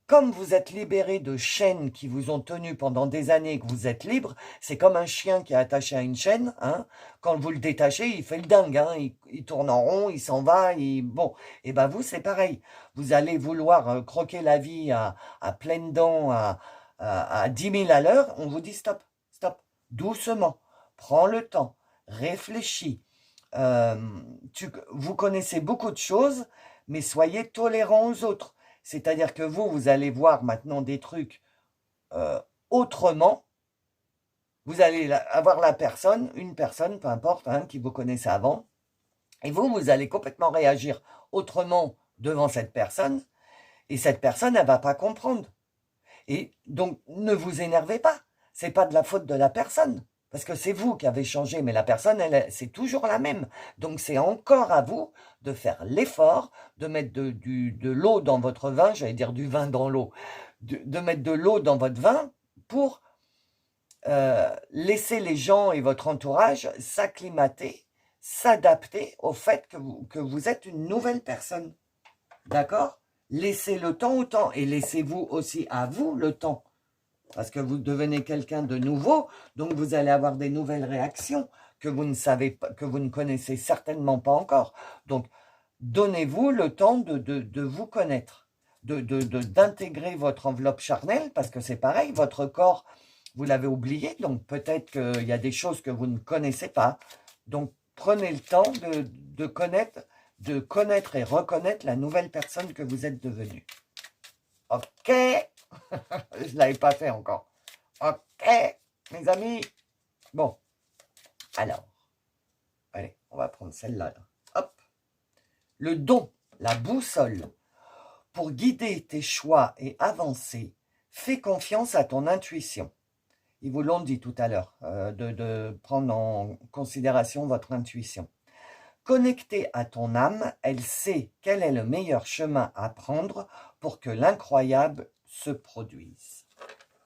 Comme vous êtes libéré de chaînes qui vous ont tenu pendant des années, que vous êtes libre, c'est comme un chien qui est attaché à une chaîne. Hein. Quand vous le détachez, il fait le dingue. Hein. Il tourne en rond, il s'en va. Bon, et ben vous, c'est pareil. Vous allez vouloir croquer la vie à pleines dents, à 10 000 à l'heure. On vous dit stop, stop, doucement. Prends le temps, réfléchis. Vous connaissez beaucoup de choses, mais soyez tolérants aux autres. C'est-à-dire que vous allez voir maintenant des trucs autrement. Vous allez avoir une personne, peu importe, hein, qui vous connaissait avant. Et vous allez complètement réagir autrement devant cette personne. Et cette personne, elle ne va pas comprendre. Et donc, ne vous énervez pas. Ce n'est pas de la faute de la personne. Parce que c'est vous qui avez changé, mais la personne, c'est toujours la même. Donc, c'est encore à vous de faire l'effort, de mettre de l'eau dans votre vin, j'allais dire du vin dans l'eau, de mettre de l'eau dans votre vin pour laisser les gens et votre entourage s'acclimater, s'adapter au fait que vous êtes une nouvelle personne. D'accord? Laissez le temps au temps et laissez-vous aussi à vous le temps. Parce que vous devenez quelqu'un de nouveau, donc vous allez avoir des nouvelles réactions que vous ne savez pas, que vous ne connaissez certainement pas encore. Donc, donnez-vous le temps de vous connaître, d'intégrer votre enveloppe charnelle, parce que c'est pareil, votre corps, vous l'avez oublié, donc peut-être qu'il y a des choses que vous ne connaissez pas. Donc, prenez le temps de connaître et reconnaître la nouvelle personne que vous êtes devenue. Ok? Je ne l'avais pas fait encore. Ok, mes amis. Bon, alors, allez, on va prendre celle-là. Hop. Le don, la boussole. Pour guider tes choix et avancer, fais confiance à ton intuition. Ils vous l'ont dit tout à l'heure, de prendre en considération votre intuition. Connectée à ton âme, elle sait quel est le meilleur chemin à prendre pour que l'incroyable se produise.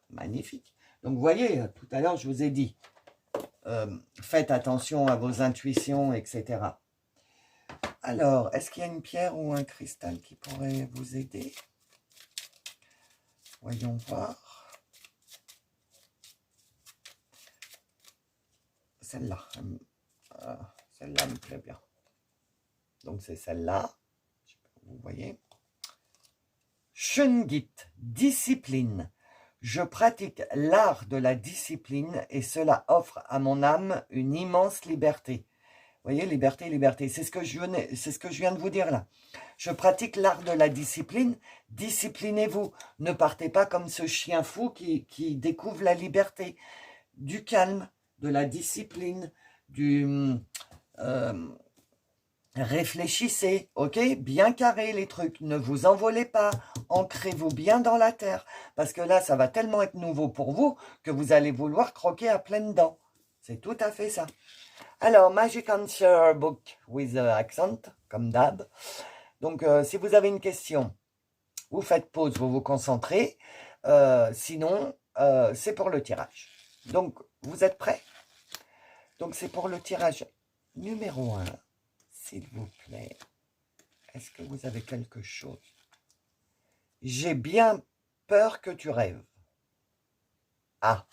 Magnifique. Donc, vous voyez, tout à l'heure, je vous ai dit, faites attention à vos intuitions, etc. Alors, est-ce qu'il y a une pierre ou un cristal qui pourrait vous aider? Voyons voir. Celle-là. Celle-là me plaît bien. Donc, c'est celle-là. Vous voyez. Shungit, discipline. Je pratique l'art de la discipline et cela offre à mon âme une immense liberté. Vous voyez, liberté, liberté. C'est ce que je viens de vous dire là. Je pratique l'art de la discipline. Disciplinez-vous. Ne partez pas comme ce chien fou qui découvre la liberté. Du calme, de la discipline, réfléchissez, ok? Bien carré les trucs. Ne vous envolez pas. Ancrez-vous bien dans la terre. Parce que là, ça va tellement être nouveau pour vous que vous allez vouloir croquer à pleines dents. C'est tout à fait ça. Alors, Magic Answer Book with accent, comme d'hab. Donc, si vous avez une question, vous faites pause, vous vous concentrez. Sinon, c'est pour le tirage. Donc, vous êtes prêts? Donc, c'est pour le tirage numéro 1. S'il vous plaît. Est-ce que vous avez quelque chose? J'ai bien peur que tu rêves. Ah.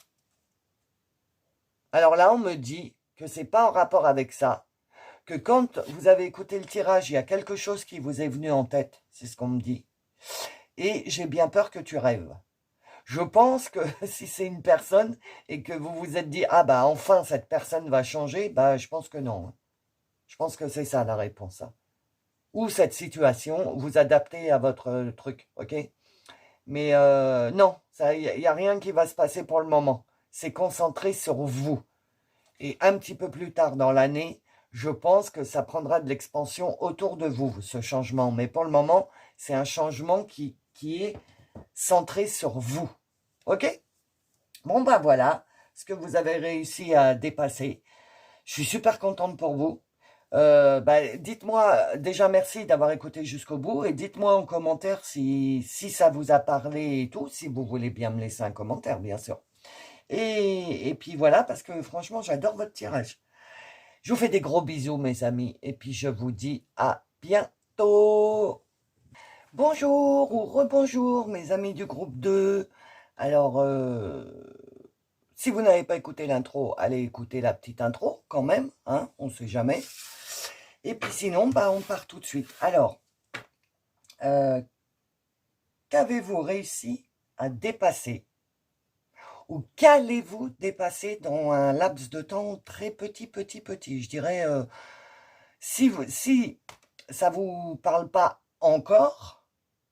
Alors là, on me dit que c'est pas en rapport avec ça, que quand vous avez écouté le tirage, il y a quelque chose qui vous est venu en tête, c'est ce qu'on me dit, et j'ai bien peur que tu rêves. Je pense que si c'est une personne et que vous vous êtes dit, ah bah enfin cette personne va changer, bah je pense que non. Je pense que c'est ça la réponse. Ou cette situation, vous adaptez à votre truc, ok? Mais non, il n'y a rien qui va se passer pour le moment. C'est concentré sur vous. Et un petit peu plus tard dans l'année, je pense que ça prendra de l'expansion autour de vous, ce changement. Mais pour le moment, c'est un changement qui est centré sur vous. Ok? Bon, ben voilà ce que vous avez réussi à dépasser. Je suis super contente pour vous. Dites-moi, déjà merci d'avoir écouté jusqu'au bout. Et dites-moi en commentaire si ça vous a parlé et tout. Si vous voulez bien me laisser un commentaire, bien sûr. Et puis voilà, parce que franchement, j'adore votre tirage. Je vous fais des gros bisous, mes amis. Et puis, je vous dis à bientôt. Bonjour ou rebonjour, mes amis du groupe 2. Alors, si vous n'avez pas écouté l'intro, allez écouter la petite intro quand même. Hein, on ne sait jamais. Et puis sinon, bah, on part tout de suite. Alors, qu'avez-vous réussi à dépasser? Ou qu'allez-vous dépasser dans un laps de temps très petit? Je dirais, si ça ne vous parle pas encore,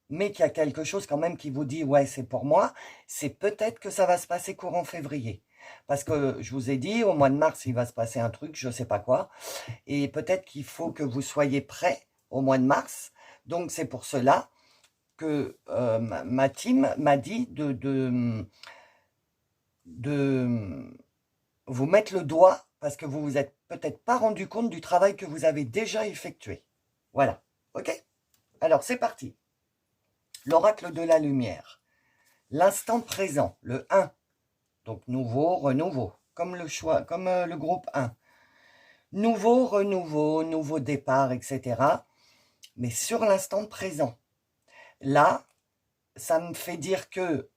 mais qu'il y a quelque chose quand même qui vous dit, ouais, c'est pour moi, c'est peut-être que ça va se passer courant février. Parce que je vous ai dit, au mois de mars, il va se passer un truc, je ne sais pas quoi. Et peut-être qu'il faut que vous soyez prêts au mois de mars. Donc, c'est pour cela que ma team m'a dit de vous mettre le doigt parce que vous vous êtes peut-être pas rendu compte du travail que vous avez déjà effectué. Voilà, ok? Alors, c'est parti. L'oracle de la lumière. L'instant présent, le 1. Donc, nouveau, renouveau, comme le choix, comme le groupe 1. Nouveau, renouveau, nouveau départ, etc. Mais sur l'instant présent. Là, ça me fait dire que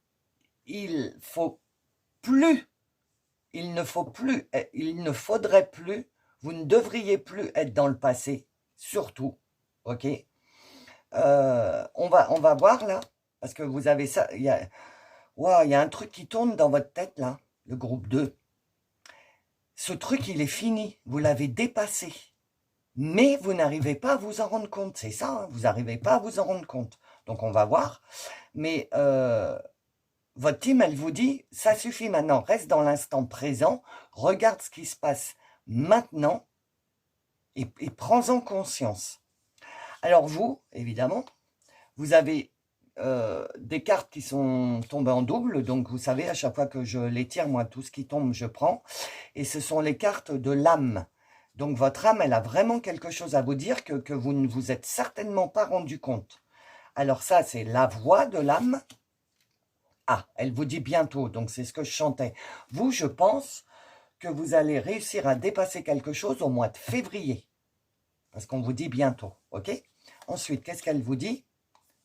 il ne faudrait plus, vous ne devriez plus être dans le passé, surtout, ok? On va voir là, parce que vous avez ça, il y a un truc qui tourne dans votre tête là, le groupe 2. Ce truc, il est fini, vous l'avez dépassé, mais vous n'arrivez pas à vous en rendre compte, c'est ça, hein, vous n'arrivez pas à vous en rendre compte. Donc on va voir, mais votre team, elle vous dit, ça suffit maintenant, reste dans l'instant présent, regarde ce qui se passe maintenant et prends-en conscience. Alors vous, évidemment, vous avez des cartes qui sont tombées en double, donc vous savez, à chaque fois que je les tire, moi, tout ce qui tombe, je prends, et ce sont les cartes de l'âme. Donc votre âme, elle a vraiment quelque chose à vous dire que vous ne vous êtes certainement pas rendu compte. Alors ça, c'est la voix de l'âme. Ah, elle vous dit bientôt, donc c'est ce que je chantais. Vous, je pense que vous allez réussir à dépasser quelque chose au mois de février. parce qu'on vous dit bientôt, ok? Ensuite, qu'est-ce qu'elle vous dit?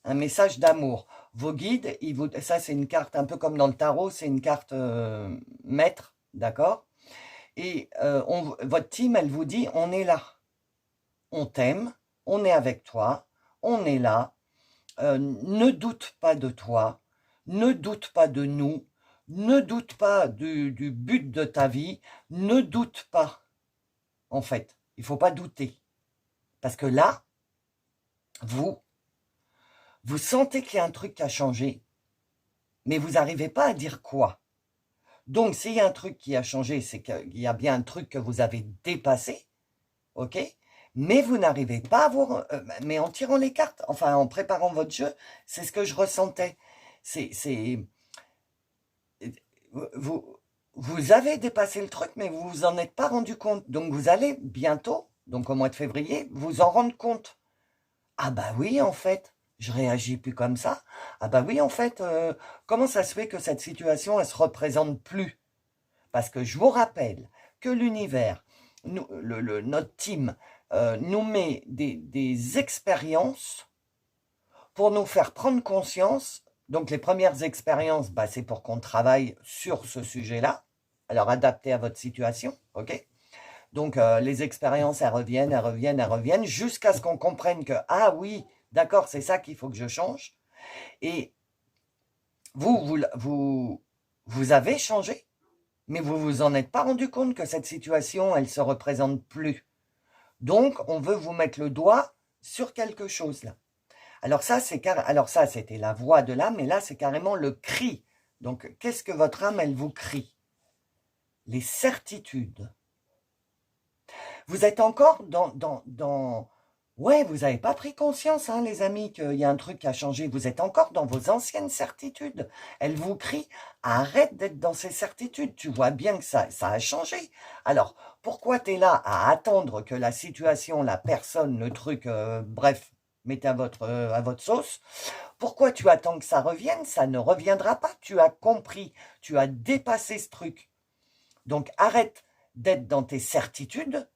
Un message d'amour. Vos guides, ça c'est une carte un peu comme dans le tarot, c'est une carte maître, d'accord? Et votre team, elle vous dit, on est là, on t'aime, on est avec toi, on est là, ne doute pas de toi, ne doute pas de nous, ne doute pas du but de ta vie, ne doute pas, en fait. Il ne faut pas douter. Parce que là, vous sentez qu'il y a un truc qui a changé, mais vous n'arrivez pas à dire quoi. Donc, s'il y a un truc qui a changé, c'est qu'il y a bien un truc que vous avez dépassé, ok? Mais vous n'arrivez pas à vous... mais en tirant les cartes, enfin en préparant votre jeu, c'est ce que je ressentais. Vous avez dépassé le truc, mais vous vous en êtes pas rendu compte. Donc vous allez bientôt, donc au mois de février, vous en rendre compte. Ah bah oui, en fait, je réagis plus comme ça. Ah bah oui, en fait, comment ça se fait que cette situation, elle se représente plus? Parce que je vous rappelle que l'univers, notre team, nous met des expériences pour nous faire prendre conscience. Donc les premières expériences, bah, c'est pour qu'on travaille sur ce sujet-là, alors adapté à votre situation, ok? Donc les expériences, elles reviennent, jusqu'à ce qu'on comprenne que, ah oui, d'accord, c'est ça qu'il faut que je change. Et vous avez changé, mais vous vous en êtes pas rendu compte que cette situation, elle se représente plus. Donc, on veut vous mettre le doigt sur quelque chose là. Alors ça, c'était la voix de l'âme, et là, c'est carrément le cri. Donc, qu'est-ce que votre âme, elle vous crie? Les certitudes. Vous êtes encore ouais, vous n'avez pas pris conscience, hein, les amis, qu'il y a un truc qui a changé. Vous êtes encore dans vos anciennes certitudes. Elle vous crie, arrête d'être dans ces certitudes. Tu vois bien que ça a changé. Alors, pourquoi tu es là à attendre que la situation, la personne, le truc, bref, mettez à votre sauce? Pourquoi tu attends que ça revienne? Ça ne reviendra pas. Tu as compris. Tu as dépassé ce truc. Donc, arrête d'être dans tes certitudes,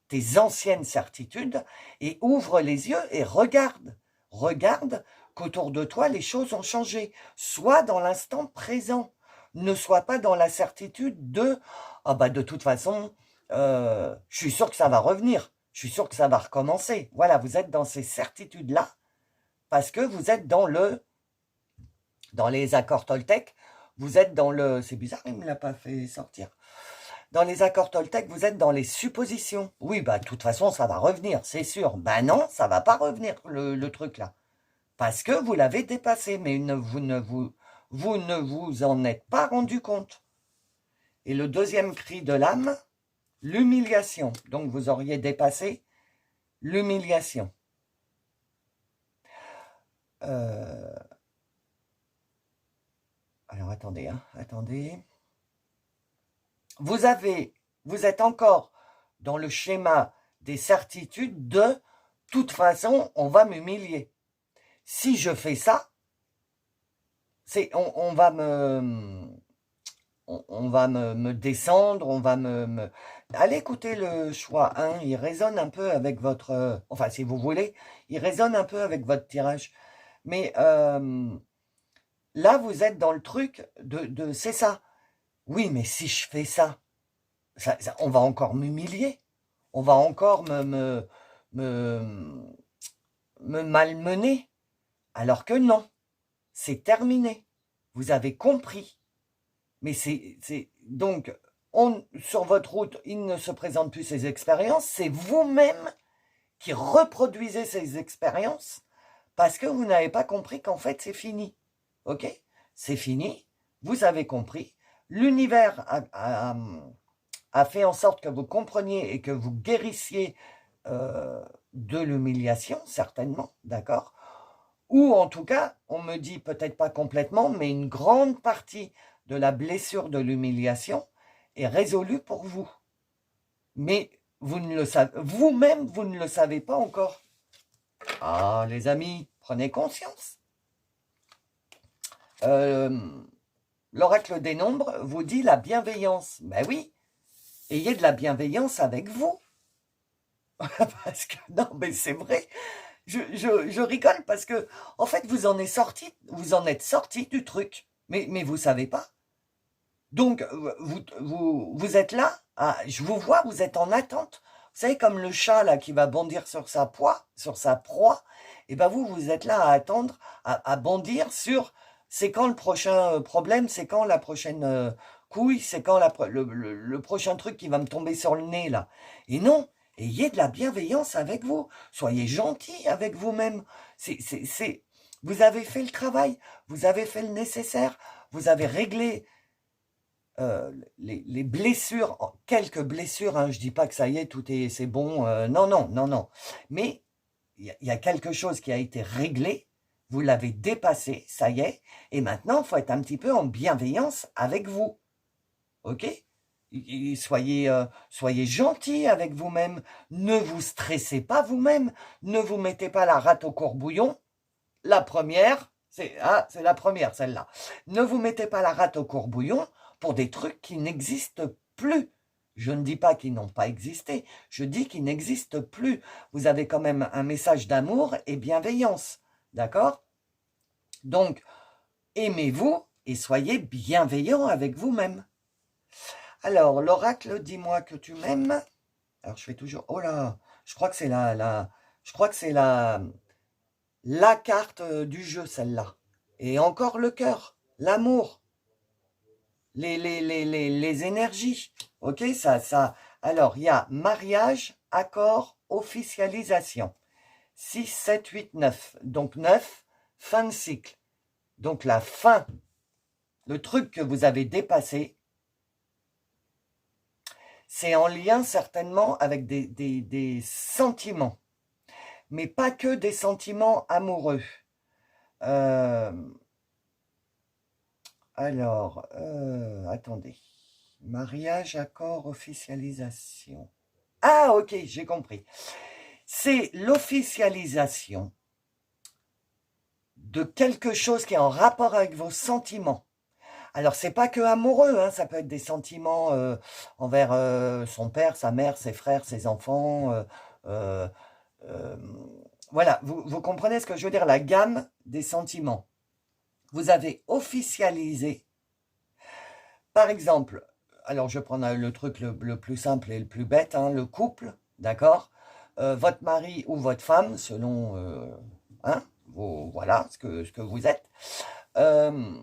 tes anciennes certitudes, et ouvre les yeux et regarde. Regarde qu'autour de toi, les choses ont changé. Sois dans l'instant présent. Ne sois pas dans la certitude de « Ah bah de toute façon, je suis sûr que ça va revenir. Je suis sûr que ça va recommencer. » Voilà, vous êtes dans ces certitudes-là parce que vous êtes dans les accords Toltec. Vous êtes dans le... C'est bizarre, il ne me l'a pas fait sortir. Dans les accords Toltec, vous êtes dans les suppositions. Oui, bah, de toute façon, ça va revenir, c'est sûr. Ben non, ça va pas revenir, le truc là. Parce que vous l'avez dépassé, mais vous ne vous en êtes pas rendu compte. Et le deuxième cri de l'âme, l'humiliation. Donc, vous auriez dépassé l'humiliation. Alors, attendez, hein, attendez. Vous êtes encore dans le schéma des certitudes de toute façon, on va m'humilier. Si je fais ça, on va me descendre, on va Allez écouter le choix 1, il résonne un peu avec votre... enfin, si vous voulez, il résonne un peu avec votre tirage. Mais là, vous êtes dans le truc de c'est ça. Oui, mais si je fais ça, on va encore m'humilier. On va encore me malmener. Alors que non, c'est terminé. Vous avez compris. Mais donc, sur votre route, il ne se présente plus ces expériences. C'est vous-même qui reproduisez ces expériences parce que vous n'avez pas compris qu'en fait, c'est fini. Ok? C'est fini. Vous avez compris. L'univers a fait en sorte que vous compreniez et que vous guérissiez de l'humiliation, certainement, d'accord? Ou en tout cas, on me dit peut-être pas complètement, mais une grande partie de la blessure de l'humiliation est résolue pour vous. Mais vous ne le savez, vous-même, vous ne le savez pas encore. Ah, les amis, prenez conscience. L'oracle des nombres vous dit la bienveillance. Ben oui, ayez de la bienveillance avec vous. Parce que, non, mais c'est vrai, je rigole parce que, en fait, vous en êtes sorti du truc, mais vous savez pas. Donc, vous êtes là, je vous vois, vous êtes en attente. Vous savez, comme le chat là qui va bondir sur sa proie, et ben vous êtes là à attendre, à bondir sur c'est quand le prochain problème, c'est quand la prochaine couille, c'est quand le prochain truc qui va me tomber sur le nez là. Et non, ayez de la bienveillance avec vous, soyez gentil avec vous-même. Vous avez fait le travail, vous avez fait le nécessaire, vous avez réglé les blessures, quelques blessures, hein, je dis pas que ça y est, c'est bon, non, non, non, non. Mais il y a quelque chose qui a été réglé, vous l'avez dépassé, ça y est, et maintenant, il faut être un petit peu en bienveillance avec vous, ok? Soyez gentil avec vous-même, ne vous stressez pas vous-même, ne vous mettez pas la rate au courbouillon. La première, c'est la première, celle-là. Ne vous mettez pas la rate au courbouillon pour des trucs qui n'existent plus. Je ne dis pas qu'ils n'ont pas existé, je dis qu'ils n'existent plus. Vous avez quand même un message d'amour et bienveillance, d'accord? Donc, aimez-vous et soyez bienveillant avec vous-même. Alors, l'oracle, dis-moi que tu m'aimes. Alors, je fais toujours... Oh là, je crois que c'est je crois que c'est la carte du jeu, celle-là. Et encore le cœur, l'amour, les énergies. Ok, ça. Alors, il y a mariage, accord, officialisation. 6, 7, 8, 9. Donc 9, fin de cycle. Donc la fin, le truc que vous avez dépassé, c'est en lien certainement avec des sentiments. Mais pas que des sentiments amoureux. Euh, Alors, attendez. Mariage, accord, officialisation. Ah, ok, j'ai compris. C'est l'officialisation de quelque chose qui est en rapport avec vos sentiments. Alors, c'est pas que amoureux, hein, ça peut être des sentiments envers son père, sa mère, ses frères, ses enfants. Euh, euh, voilà, vous comprenez ce que je veux dire, la gamme des sentiments. Vous avez officialisé. Par exemple, alors je prends le truc le plus simple et le plus bête, hein, le couple, d'accord? Votre mari ou votre femme, selon hein, voilà ce que vous êtes, euh,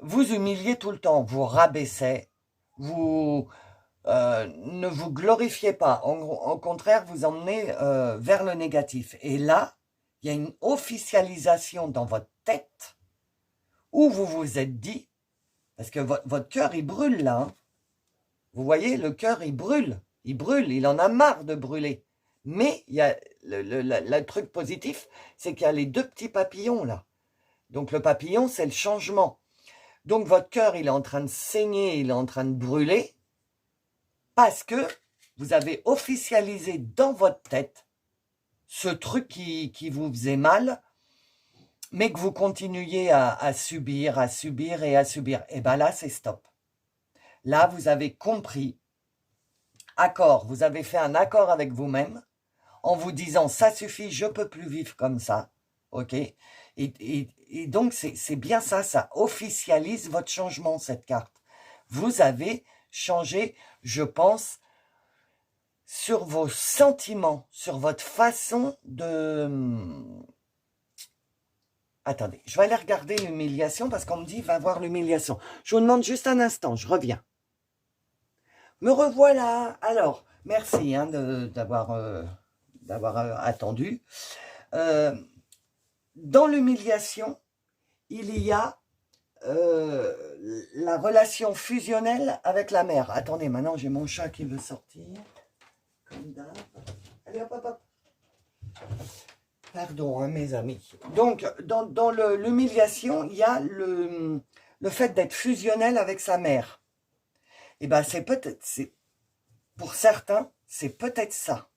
vous humiliez tout le temps, vous rabaissez, vous ne vous glorifiez pas, au contraire, vous emmenez vers le négatif. Et là, il y a une officialisation dans votre tête où vous vous êtes dit, parce que votre cœur, il brûle là. Hein. Vous voyez, le cœur, il brûle, il en a marre de brûler. Mais il y a le truc positif, c'est qu'il y a les deux petits papillons là. Donc le papillon, c'est le changement. Donc votre cœur, il est en train de saigner, il est en train de brûler, parce que vous avez officialisé dans votre tête ce truc qui vous faisait mal, mais que vous continuiez à subir, à subir et à subir. Et bien là, c'est stop. Là, vous avez compris, accord, vous avez fait un accord avec vous-même en vous disant ça suffit, je peux plus vivre comme ça, ok? Et donc c'est bien ça, ça officialise votre changement, cette carte. Vous avez changé, je pense, sur vos sentiments, sur votre façon de... Attendez, je vais aller regarder l'humiliation parce qu'on me dit va voir l'humiliation. Je vous demande juste un instant, je reviens. Me revoilà. Alors, merci hein, d'avoir attendu. Dans l'humiliation, il y a la relation fusionnelle avec la mère. Attendez, maintenant j'ai mon chat qui veut sortir. Comme d'hab. Allez, hop, hop, hop. Pardon, hein, mes amis. Donc, dans l'humiliation, il y a le fait d'être fusionnel avec sa mère. Et bien, pour certains, c'est peut-être ça.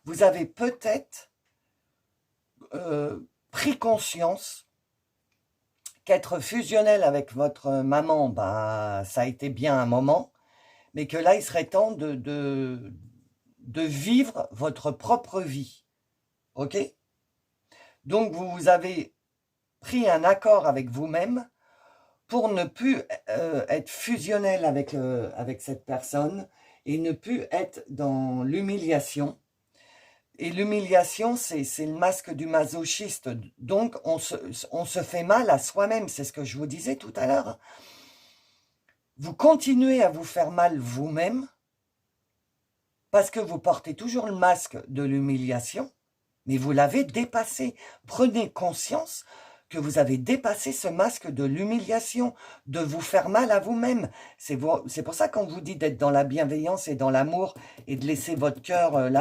Vous avez peut-être pris conscience qu'être fusionnel avec votre maman, bah, ça a été bien un moment, mais que là, il serait temps de vivre votre propre vie. Ok? Donc, vous avez pris un accord avec vous-même pour ne plus être fusionnel avec cette personne et ne plus être dans l'humiliation. Et l'humiliation, c'est le masque du masochiste. Donc, on se fait mal à soi-même. C'est ce que je vous disais tout à l'heure. Vous continuez à vous faire mal vous-même parce que vous portez toujours le masque de l'humiliation, mais vous l'avez dépassé. Prenez conscience que vous avez dépassé ce masque de l'humiliation, de vous faire mal à vous-même. C'est pour ça qu'on vous dit d'être dans la bienveillance et dans l'amour et de laisser votre cœur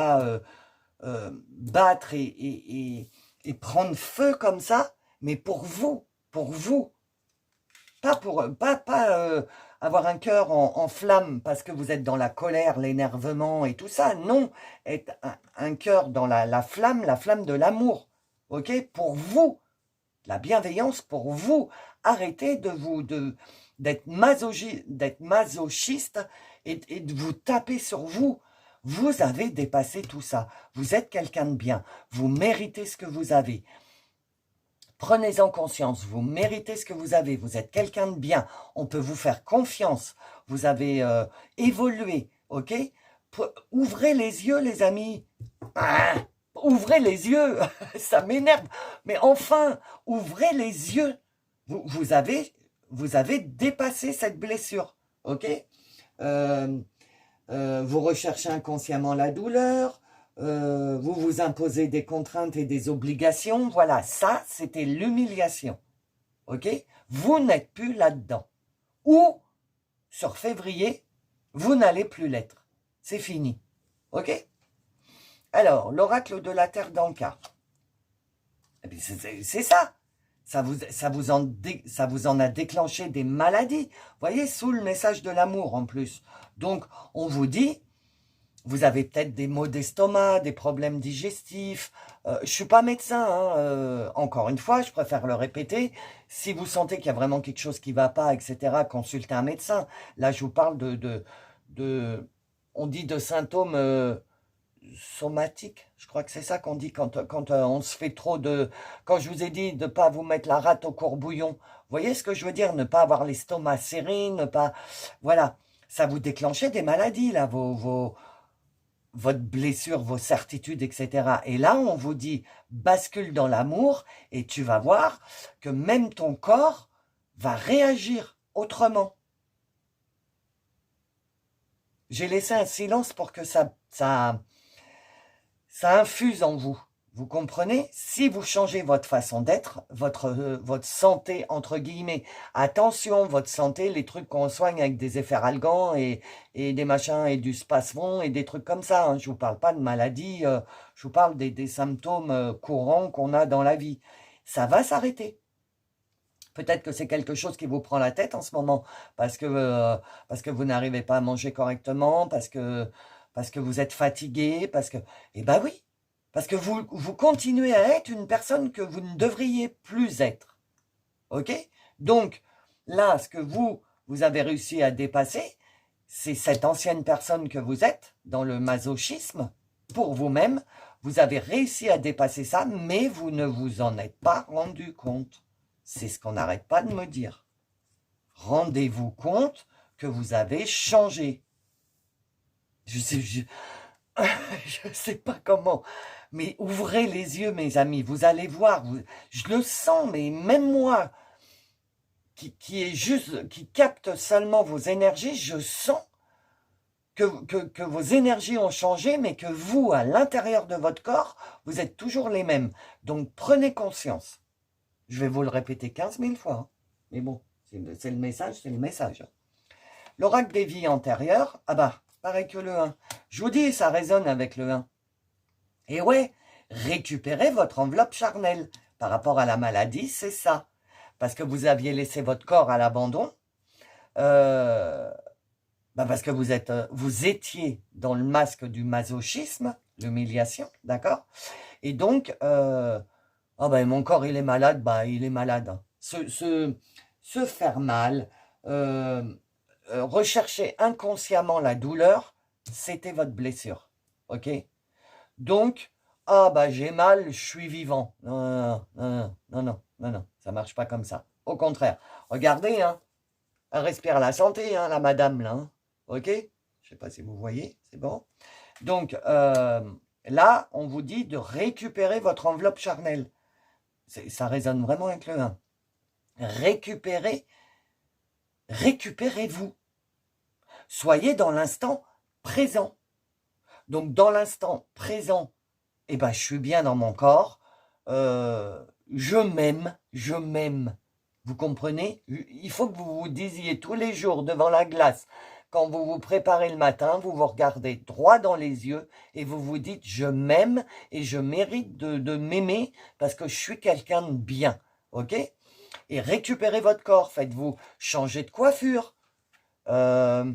battre et prendre feu comme ça, mais pour vous, pas avoir un cœur en flamme parce que vous êtes dans la colère, l'énervement et tout ça. Non, être un cœur dans la flamme de l'amour. Ok, pour vous, la bienveillance pour vous. Arrêtez d'être masochiste et de vous taper sur vous. Vous avez dépassé tout ça. Vous êtes quelqu'un de bien. Vous méritez ce que vous avez. Prenez-en conscience, vous méritez ce que vous avez, vous êtes quelqu'un de bien, on peut vous faire confiance, vous avez évolué, ok? Ouvrez les yeux les amis, ouvrez les yeux, ça m'énerve, mais enfin, ouvrez les yeux, vous avez dépassé cette blessure, ok? Vous recherchez inconsciemment la douleur, vous vous imposez des contraintes et des obligations. Voilà, ça, c'était l'humiliation. Ok? Vous n'êtes plus là-dedans. Ou, sur février, vous n'allez plus l'être. C'est fini. Ok? Alors, l'oracle de la Terre dans le cas. C'est ça. Ça vous en a déclenché des maladies. Vous voyez, sous le message de l'amour en plus. Donc, on vous dit, vous avez peut-être des maux d'estomac, des problèmes digestifs. Je suis pas médecin, hein, encore une fois, je préfère le répéter. Si vous sentez qu'il y a vraiment quelque chose qui va pas, etc., consultez un médecin. Là, je vous parle on dit de symptômes somatiques. Je crois que c'est ça qu'on dit quand on se fait trop de... Quand je vous ai dit de pas vous mettre la rate au courbouillon. Vous voyez ce que je veux dire? Ne pas avoir l'estomac serré, ne pas... Voilà. Ça vous déclenchait des maladies, là, votre blessure, vos certitudes, etc. Et là, on vous dit, bascule dans l'amour et tu vas voir que même ton corps va réagir autrement. J'ai laissé un silence pour que ça infuse en vous. Vous comprenez? Si vous changez votre façon d'être, votre santé, entre guillemets, attention, votre santé, les trucs qu'on soigne avec des efferalgans et des machins et du spasmon et des trucs comme ça. Hein. Je vous parle pas de maladies, je vous parle des symptômes courants qu'on a dans la vie. Ça va s'arrêter. Peut-être que c'est quelque chose qui vous prend la tête en ce moment parce que vous n'arrivez pas à manger correctement, parce que vous êtes fatigué, eh ben oui. Parce que vous continuez à être une personne que vous ne devriez plus être. Ok? Donc, là, ce que vous avez réussi à dépasser, c'est cette ancienne personne que vous êtes, dans le masochisme, pour vous-même. Vous avez réussi à dépasser ça, mais vous ne vous en êtes pas rendu compte. C'est ce qu'on n'arrête pas de me dire. Rendez-vous compte que vous avez changé. Je sais pas comment, mais ouvrez les yeux, mes amis, vous allez voir, je le sens, mais même moi, qui capte seulement vos énergies, je sens que vos énergies ont changé, mais que vous, à l'intérieur de votre corps, vous êtes toujours les mêmes. Donc, prenez conscience. Je vais vous le répéter 15 000 fois, hein. Mais bon, c'est le message, c'est le message. L'oracle des vies antérieures, ah bah, pareil que le 1. Je vous dis, ça résonne avec le 1. Et ouais, récupérez votre enveloppe charnelle. Par rapport à la maladie, c'est ça. Parce que vous aviez laissé votre corps à l'abandon. Parce que vous étiez dans le masque du masochisme, l'humiliation, d'accord? Et donc, mon corps, il est malade, il est malade. Se faire mal, rechercher inconsciemment la douleur, c'était votre blessure. ok? Donc, ah bah j'ai mal, je suis vivant. Non, non, non, non, non, non, non, ça marche pas comme ça. Au contraire, regardez, hein, elle respire la santé, hein, la madame, là, hein, ok? Je sais pas si vous voyez, c'est bon. Donc, là, on vous dit de récupérer votre enveloppe charnelle. Ça résonne vraiment avec le 1. Récupérez-vous. Soyez dans l'instant présent. Donc, dans l'instant présent, eh ben, je suis bien dans mon corps. Je m'aime, je m'aime. Vous comprenez? Il faut que vous vous disiez tous les jours devant la glace, quand vous vous préparez le matin, vous vous regardez droit dans les yeux et vous vous dites je m'aime et je mérite de m'aimer parce que je suis quelqu'un de bien. Ok? Et récupérez votre corps. Faites-vous changer de coiffure. Euh,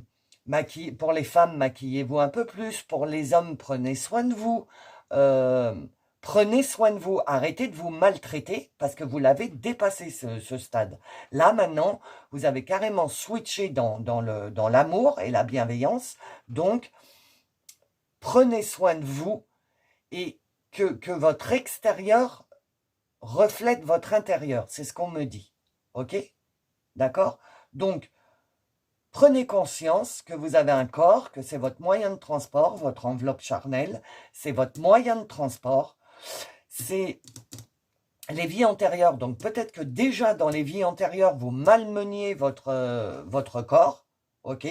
pour les femmes, maquillez-vous un peu plus. Pour les hommes, prenez soin de vous. Euh, Prenez soin de vous. Arrêtez de vous maltraiter parce que vous l'avez dépassé ce stade. Là, maintenant, vous avez carrément switché dans l'amour et la bienveillance. Donc, prenez soin de vous et que votre extérieur reflète votre intérieur. C'est ce qu'on me dit. OK? D'accord? Donc, prenez conscience que vous avez un corps, que c'est votre moyen de transport, votre enveloppe charnelle, c'est votre moyen de transport, c'est les vies antérieures. Donc peut-être que déjà dans les vies antérieures, vous malmeniez votre corps, ok?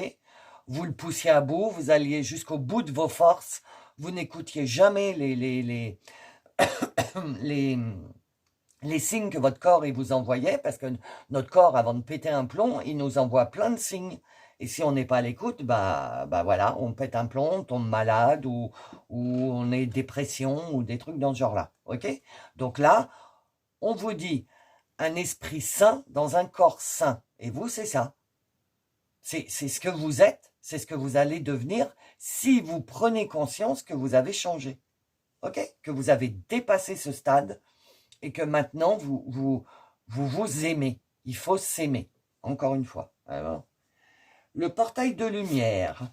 Vous le poussiez à bout, vous alliez jusqu'au bout de vos forces, vous n'écoutiez jamais les, les signes que votre corps il vous envoyait, parce que notre corps, avant de péter un plomb, il nous envoie plein de signes. Et si on n'est pas à l'écoute, bah voilà, on pète un plomb, on tombe malade, ou on est dépression, ou des trucs dans ce genre-là. Ok? Donc là, on vous dit un esprit sain dans un corps sain. Et vous, c'est ça. C'est ce que vous êtes, c'est ce que vous allez devenir si vous prenez conscience que vous avez changé. Ok? Que vous avez dépassé ce stade et que maintenant vous aimez. Il faut s'aimer. Encore une fois. Alors, le portail de lumière.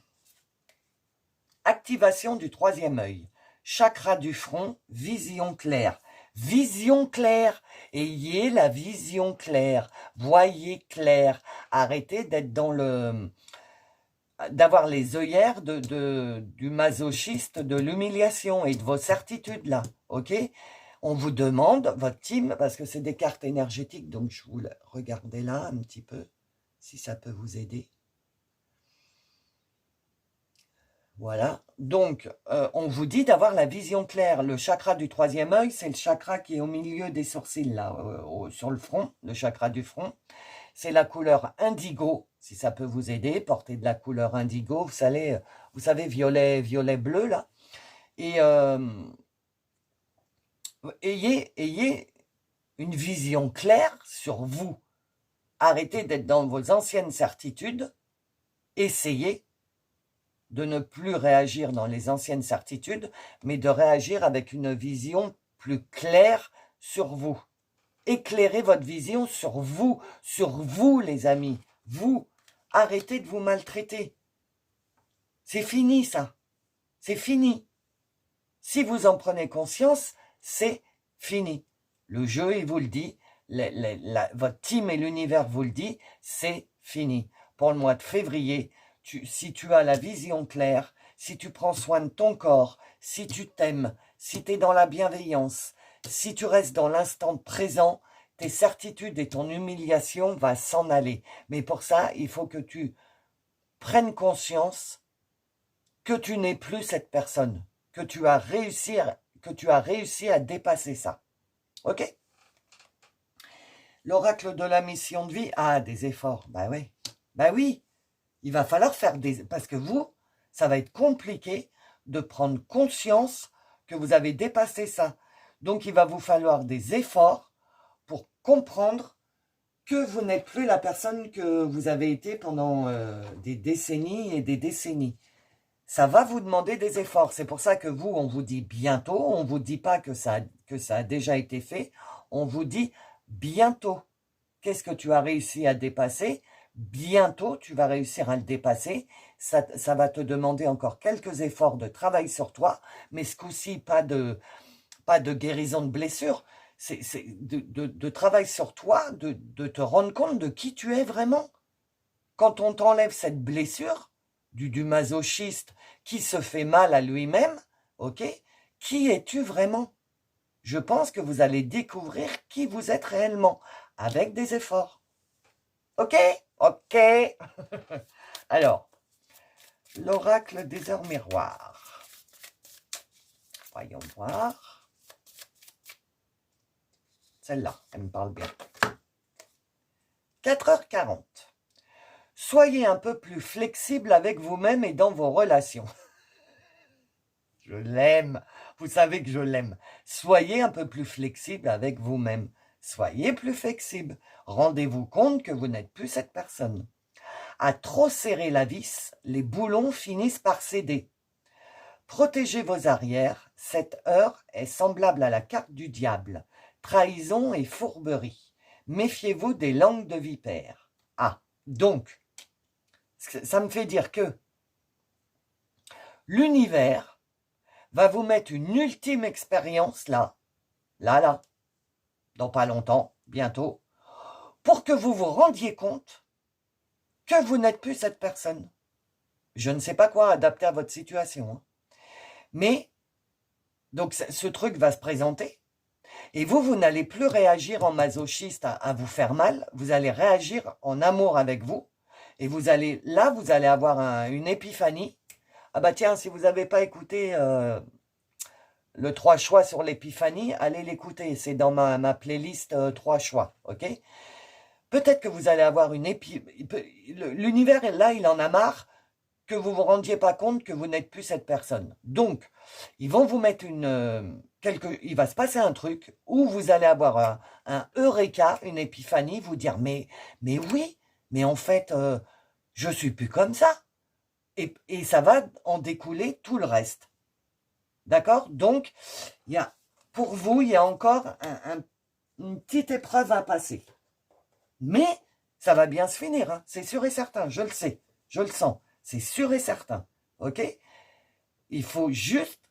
Activation du troisième œil. Chakra du front, vision claire. Vision claire. Ayez la vision claire. Voyez clair. Arrêtez d'être d'avoir les œillères du masochiste, de l'humiliation et de vos certitudes là. Ok? On vous demande, votre team, parce que c'est des cartes énergétiques, donc je vous regardez là un petit peu, si ça peut vous aider. Voilà, donc on vous dit d'avoir la vision claire. Le chakra du troisième œil, c'est le chakra qui est au milieu des sourcils, là, sur le front, le chakra du front. C'est la couleur indigo, si ça peut vous aider. Portez de la couleur indigo, vous savez violet bleu, là. Et ayez une vision claire sur vous. Arrêtez d'être dans vos anciennes certitudes. Essayez de ne plus réagir dans les anciennes certitudes, mais de réagir avec une vision plus claire sur vous. Éclairez votre vision sur vous les amis. Vous, arrêtez de vous maltraiter. C'est fini ça. C'est fini. Si vous en prenez conscience, c'est fini. Le jeu, il vous le dit, votre team et l'univers vous le dit, c'est fini. Pour le mois de février, si tu as la vision claire, si tu prends soin de ton corps, si tu t'aimes, si tu es dans la bienveillance, si tu restes dans l'instant présent, tes certitudes et ton humiliation va s'en aller. Mais pour ça, il faut que tu prennes conscience que tu n'es plus cette personne, que tu as réussi à dépasser ça. Ok? L'oracle de la mission de vie, des efforts. Bah oui. Bah oui. Il va falloir faire parce que ça va être compliqué de prendre conscience que vous avez dépassé ça. Donc, il va vous falloir des efforts pour comprendre que vous n'êtes plus la personne que vous avez été pendant des décennies et des décennies. Ça va vous demander des efforts. C'est pour ça que on vous dit bientôt. On ne vous dit pas que ça a déjà été fait. On vous dit bientôt. Qu'est-ce que tu as réussi à dépasser? Bientôt, tu vas réussir à le dépasser. Ça va te demander encore quelques efforts de travail sur toi, mais ce coup-ci, pas de guérison de blessure, c'est de travail sur toi, de te rendre compte de qui tu es vraiment. Quand on t'enlève cette blessure du masochiste qui se fait mal à lui-même, ok, qui es-tu vraiment? Je pense que vous allez découvrir qui vous êtes réellement, avec des efforts. Ok? Ok. Alors, l'oracle des heures miroirs. Voyons voir. Celle-là, elle me parle bien. 4h40. Soyez un peu plus flexible avec vous-même et dans vos relations. Je l'aime. Vous savez que je l'aime. Soyez un peu plus flexible avec vous-même. Soyez plus flexible. Rendez-vous compte que vous n'êtes plus cette personne. À trop serrer la vis, les boulons finissent par céder. Protégez vos arrières. Cette heure est semblable à la carte du diable. Trahison et fourberie. Méfiez-vous des langues de vipère. Ah, donc, ça me fait dire que l'univers va vous mettre une ultime expérience là, dans pas longtemps, bientôt, pour que vous vous rendiez compte que vous n'êtes plus cette personne. Je ne sais pas quoi adapter à votre situation. Hein. Mais, donc ce truc va se présenter, et vous n'allez plus réagir en masochiste à vous faire mal, vous allez réagir en amour avec vous, et vous allez avoir une épiphanie. Ah bah tiens, si vous n'avez pas écouté le 3 choix sur l'épiphanie, allez l'écouter, c'est dans ma playlist 3 choix, ok? Peut-être que vous allez avoir une l'univers, là, il en a marre que vous vous rendiez pas compte que vous n'êtes plus cette personne. Donc, ils vont vous mettre il va se passer un truc où vous allez avoir un eureka, une épiphanie, vous dire, mais oui, mais en fait, je suis plus comme ça. Et ça va en découler tout le reste. D'accord? Donc, pour vous, il y a encore une petite épreuve à passer. Mais ça va bien se finir, hein. C'est sûr et certain, je le sais, je le sens, c'est sûr et certain. Ok? Il faut juste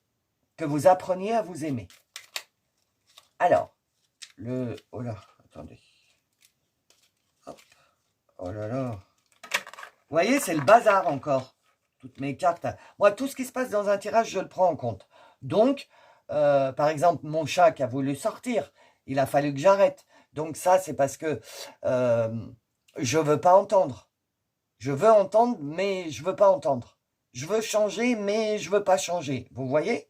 que vous appreniez à vous aimer. Alors, oh là, attendez. Hop. Oh là là. Vous voyez, c'est le bazar encore. Toutes mes cartes. Moi, tout ce qui se passe dans un tirage, je le prends en compte. Donc, par exemple, mon chat qui a voulu sortir, il a fallu que j'arrête. Donc ça, c'est parce que je veux pas entendre. Je veux entendre, mais je veux pas entendre. Je veux changer, mais je veux pas changer. Vous voyez?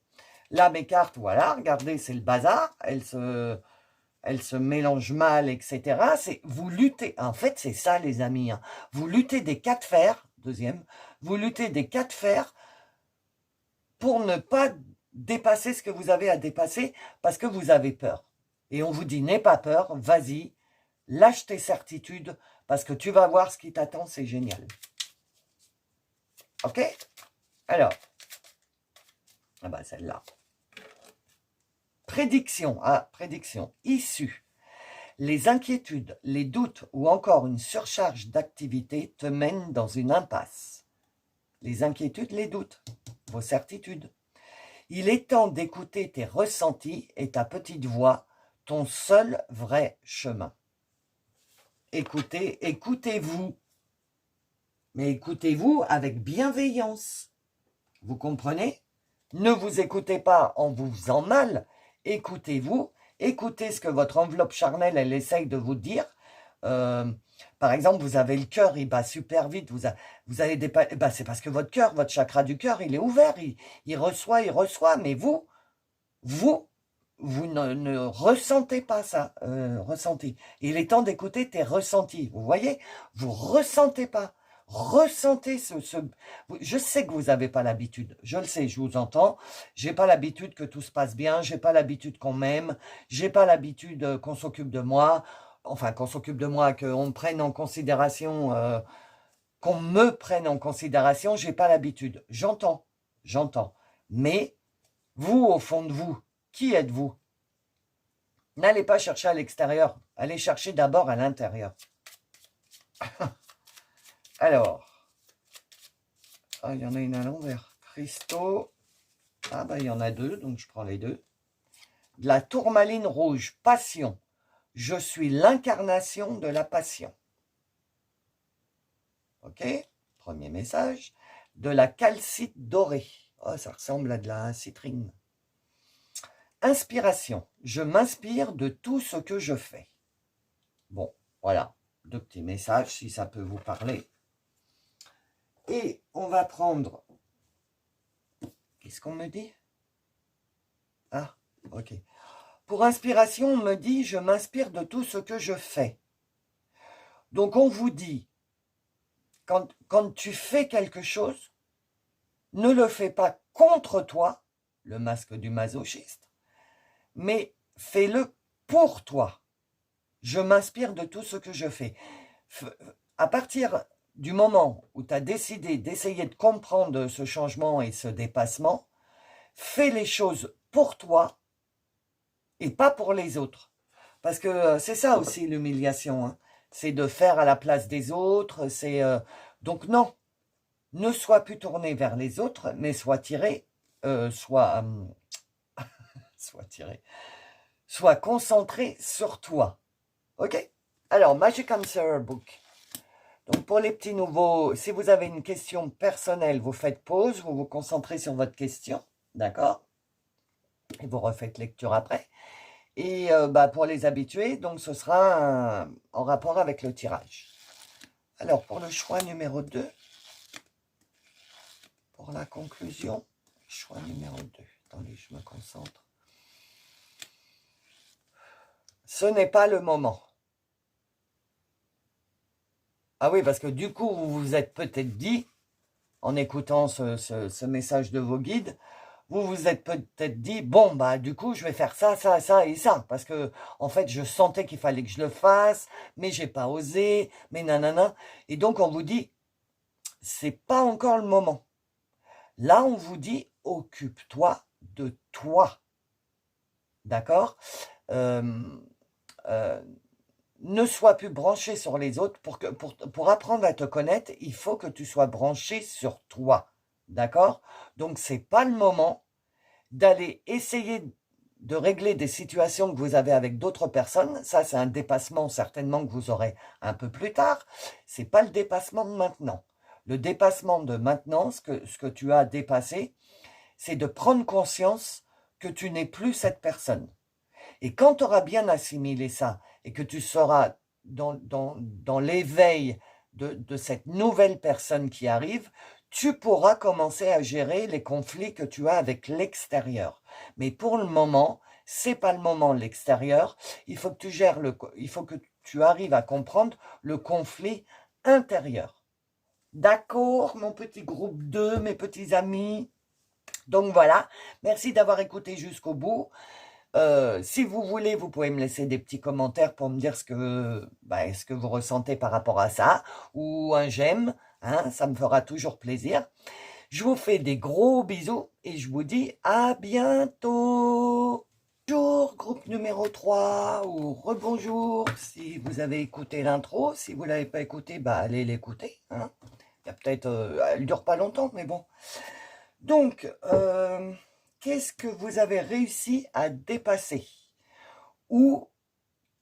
Là, mes cartes, voilà, regardez, c'est le bazar. Elles se mélangent mal, etc. Vous luttez. En fait, c'est ça, les amis. Hein. Vous luttez des 4 fers, deuxième. Vous luttez des 4 fers pour ne pas dépasser ce que vous avez à dépasser parce que vous avez peur. Et on vous dit, n'aie pas peur, vas-y, lâche tes certitudes parce que tu vas voir ce qui t'attend, c'est génial. Ok? Alors, ah bah celle-là. Prédiction, prédiction, issue. Les inquiétudes, les doutes ou encore une surcharge d'activité te mènent dans une impasse. Les inquiétudes, les doutes, vos certitudes. Il est temps d'écouter tes ressentis et ta petite voix, ton seul vrai chemin. Écoutez-vous. Mais écoutez-vous avec bienveillance. Vous comprenez? Ne vous écoutez pas en vous faisant mal. Écoutez-vous. Écoutez ce que votre enveloppe charnelle, elle essaye de vous dire. Par exemple, vous avez le cœur, il bat super vite. Vous allez dépasser. Bah, c'est parce que votre cœur, votre chakra du cœur, il est ouvert. Il reçoit. Mais vous ne ressentez pas ça. Ressentez. Il est temps d'écouter tes ressentis. Vous voyez? Vous ressentez pas. Ressentez je sais que vous n'avez pas l'habitude, je le sais, je vous entends, j'ai pas l'habitude que tout se passe bien, j'ai pas l'habitude qu'on m'aime, j'ai pas l'habitude qu'on s'occupe de moi, enfin qu'on s'occupe de moi, qu'on me prenne en considération, qu'on me prenne en considération, j'ai pas l'habitude, j'entends, mais vous, au fond de vous, qui êtes-vous? N'allez pas chercher à l'extérieur, allez chercher d'abord à l'intérieur. Alors, il y en a une à l'envers. Cristaux. Ah, bah, il y en a deux, donc je prends les deux. De la tourmaline rouge, passion. Je suis l'incarnation de la passion. Ok, premier message. De la calcite dorée. Oh, ça ressemble à de la citrine. Inspiration. Je m'inspire de tout ce que je fais. Bon, voilà. Deux petits messages, si ça peut vous parler. Et on va prendre... Qu'est-ce qu'on me dit? Ah, ok. Pour inspiration, on me dit, je m'inspire de tout ce que je fais. Donc, on vous dit, quand tu fais quelque chose, ne le fais pas contre toi, le masque du masochiste, mais fais-le pour toi. Je m'inspire de tout ce que je fais. À partir du moment où tu as décidé d'essayer de comprendre ce changement et ce dépassement, fais les choses pour toi et pas pour les autres. Parce que c'est ça aussi l'humiliation, hein. C'est de faire à la place des autres. Donc non, ne sois plus tourné vers les autres, mais sois tiré, sois concentré sur toi. Ok? Alors, Magic Answer Book. Donc, pour les petits nouveaux, si vous avez une question personnelle, vous faites pause, vous vous concentrez sur votre question. D'accord? Et vous refaites lecture après. Et pour les habitués, donc ce sera en rapport avec le tirage. Alors, pour le choix numéro 2, pour la conclusion, choix numéro 2. Attendez, je me concentre. Ce n'est pas le moment. Ah oui, parce que du coup, vous vous êtes peut-être dit, en écoutant ce message de vos guides, vous vous êtes peut-être dit, bon, bah du coup, je vais faire ça, ça, ça et ça. Parce que, en fait, je sentais qu'il fallait que je le fasse, mais j'ai pas osé, mais nanana. Et donc, on vous dit, c'est pas encore le moment. Là, on vous dit, occupe-toi de toi. D'accord? Ne sois plus branché sur les autres. Pour apprendre à te connaître, il faut que tu sois branché sur toi. D'accord? Donc, c'est pas le moment d'aller essayer de régler des situations que vous avez avec d'autres personnes. Ça, c'est un dépassement certainement que vous aurez un peu plus tard. C'est pas le dépassement de maintenant. Le dépassement de maintenant, ce que tu as dépassé, c'est de prendre conscience que tu n'es plus cette personne. Et quand tu auras bien assimilé ça et que tu seras dans l'éveil de cette nouvelle personne qui arrive, tu pourras commencer à gérer les conflits que tu as avec l'extérieur. Mais pour le moment, c'est pas le moment de l'extérieur. Il faut que il faut que tu arrives à comprendre le conflit intérieur. D'accord, mon petit groupe 2, mes petits amis. Donc voilà, merci d'avoir écouté jusqu'au bout. Si vous voulez, vous pouvez me laisser des petits commentaires pour me dire ce que vous ressentez par rapport à ça, ou un j'aime, hein, ça me fera toujours plaisir. Je vous fais des gros bisous et je vous dis à bientôt. Bonjour, groupe numéro 3, ou rebonjour si vous avez écouté l'intro. Si vous ne l'avez pas écouté, allez l'écouter. Hein. Il y a peut-être, elle dure pas longtemps, mais bon. Donc, qu'est-ce que vous avez réussi à dépasser? Ou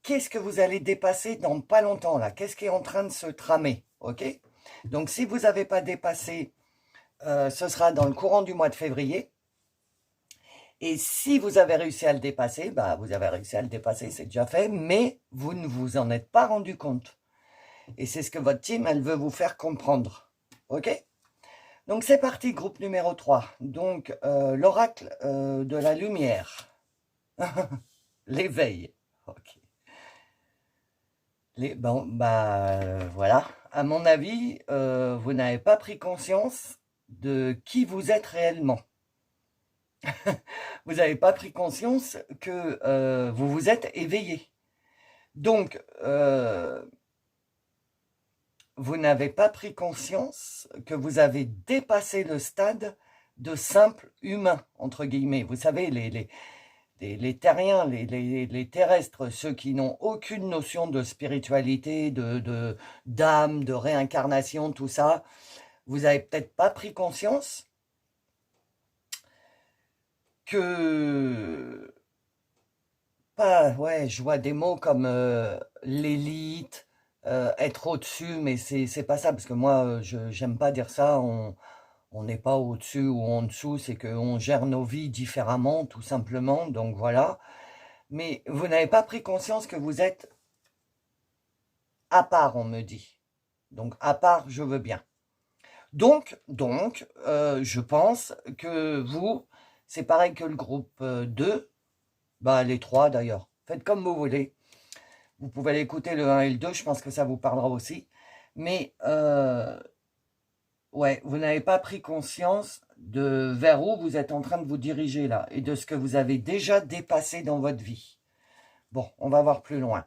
qu'est-ce que vous allez dépasser dans pas longtemps là? Qu'est-ce qui est en train de se tramer? Ok? Donc, si vous n'avez pas dépassé, ce sera dans le courant du mois de février. Et si vous avez réussi à le dépasser, vous avez réussi à le dépasser, c'est déjà fait, mais vous ne vous en êtes pas rendu compte. Et c'est ce que votre team, elle veut vous faire comprendre. Ok? Donc c'est parti, groupe numéro 3. Donc l'oracle de la lumière. L'éveil. Ok. Voilà. À mon avis, vous n'avez pas pris conscience de qui vous êtes réellement. Vous n'avez pas pris conscience que vous vous êtes éveillé. Donc, vous n'avez pas pris conscience que vous avez dépassé le stade de simple humain, entre guillemets. Vous savez, les terriens, les terrestres, ceux qui n'ont aucune notion de spiritualité, d'âme, de réincarnation, tout ça, vous avez peut-être pas pris conscience que, pas, ouais, je vois des mots comme l'élite, être au-dessus, mais c'est pas ça, parce que moi, j'aime pas dire ça, on n'est pas au-dessus ou en dessous, c'est qu'on gère nos vies différemment, tout simplement, donc voilà. Mais vous n'avez pas pris conscience que vous êtes à part, on me dit. Donc, à part, je veux bien. Donc, je pense que vous, c'est pareil que le groupe 2, bah, les 3 d'ailleurs. Faites comme vous voulez. Vous pouvez aller écouter le 1 et le 2, je pense que ça vous parlera aussi. Mais, ouais, vous n'avez pas pris conscience de vers où vous êtes en train de vous diriger là et de ce que vous avez déjà dépassé dans votre vie. Bon, on va voir plus loin.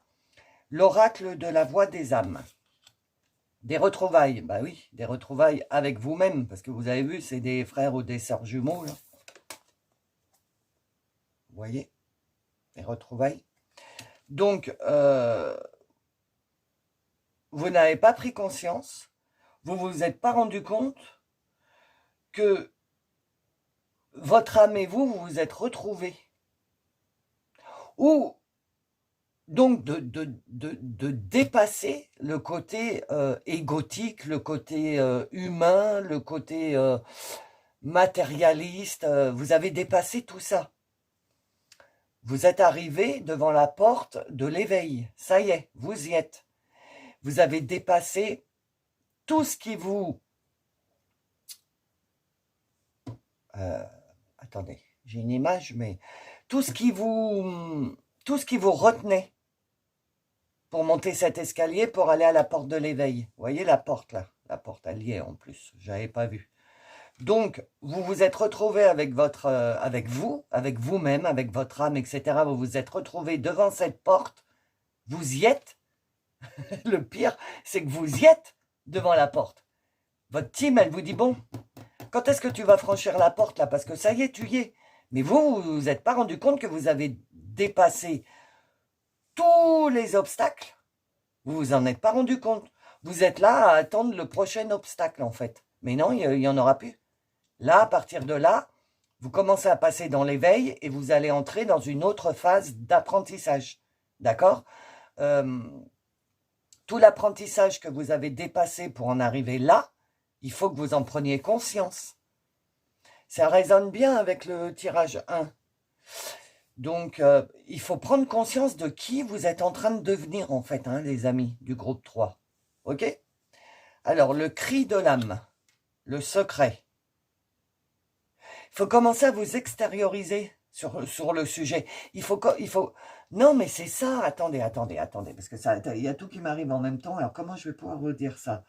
L'oracle de la voix des âmes. Des retrouvailles, bah oui, des retrouvailles avec vous-même, parce que vous avez vu, c'est des frères ou des sœurs jumeaux, là. Vous voyez, des retrouvailles. Donc, vous n'avez pas pris conscience, vous vous êtes pas rendu compte que votre âme et vous, vous vous êtes retrouvés. Ou donc de dépasser le côté égotique, le côté humain, le côté matérialiste. Vous avez dépassé tout ça. Vous êtes arrivé devant la porte de l'éveil. Ça y est, vous y êtes. Vous avez dépassé tout ce qui vous... attendez, j'ai une image, mais tout ce qui vous retenait pour monter cet escalier pour aller à la porte de l'éveil. Vous voyez la porte là? La porte, elle y est en plus, je n'avais pas vu. Donc, vous vous êtes retrouvé avec votre, avec vous-même, avec votre âme, etc. Vous vous êtes retrouvé devant cette porte. Vous y êtes. Le pire, c'est que vous y êtes devant la porte. Votre team, elle vous dit, bon, quand est-ce que tu vas franchir la porte là? Parce que ça y est, tu y es. Mais vous vous êtes pas rendu compte que vous avez dépassé tous les obstacles. Vous vous en êtes pas rendu compte. Vous êtes là à attendre le prochain obstacle, en fait. Mais non, il y en aura plus. Là, à partir de là, vous commencez à passer dans l'éveil et vous allez entrer dans une autre phase d'apprentissage. D'accord? Tout l'apprentissage que vous avez dépassé pour en arriver là, il faut que vous en preniez conscience. Ça résonne bien avec le tirage 1. Donc, il faut prendre conscience de qui vous êtes en train de devenir, en fait, hein, les amis du groupe 3. OK? Alors, le cri de l'âme, le secret. Il faut commencer à vous extérioriser sur le sujet. Il faut... Non, mais c'est ça. Attendez, parce que ça, il y a tout qui m'arrive en même temps. Alors, comment je vais pouvoir vous dire ça?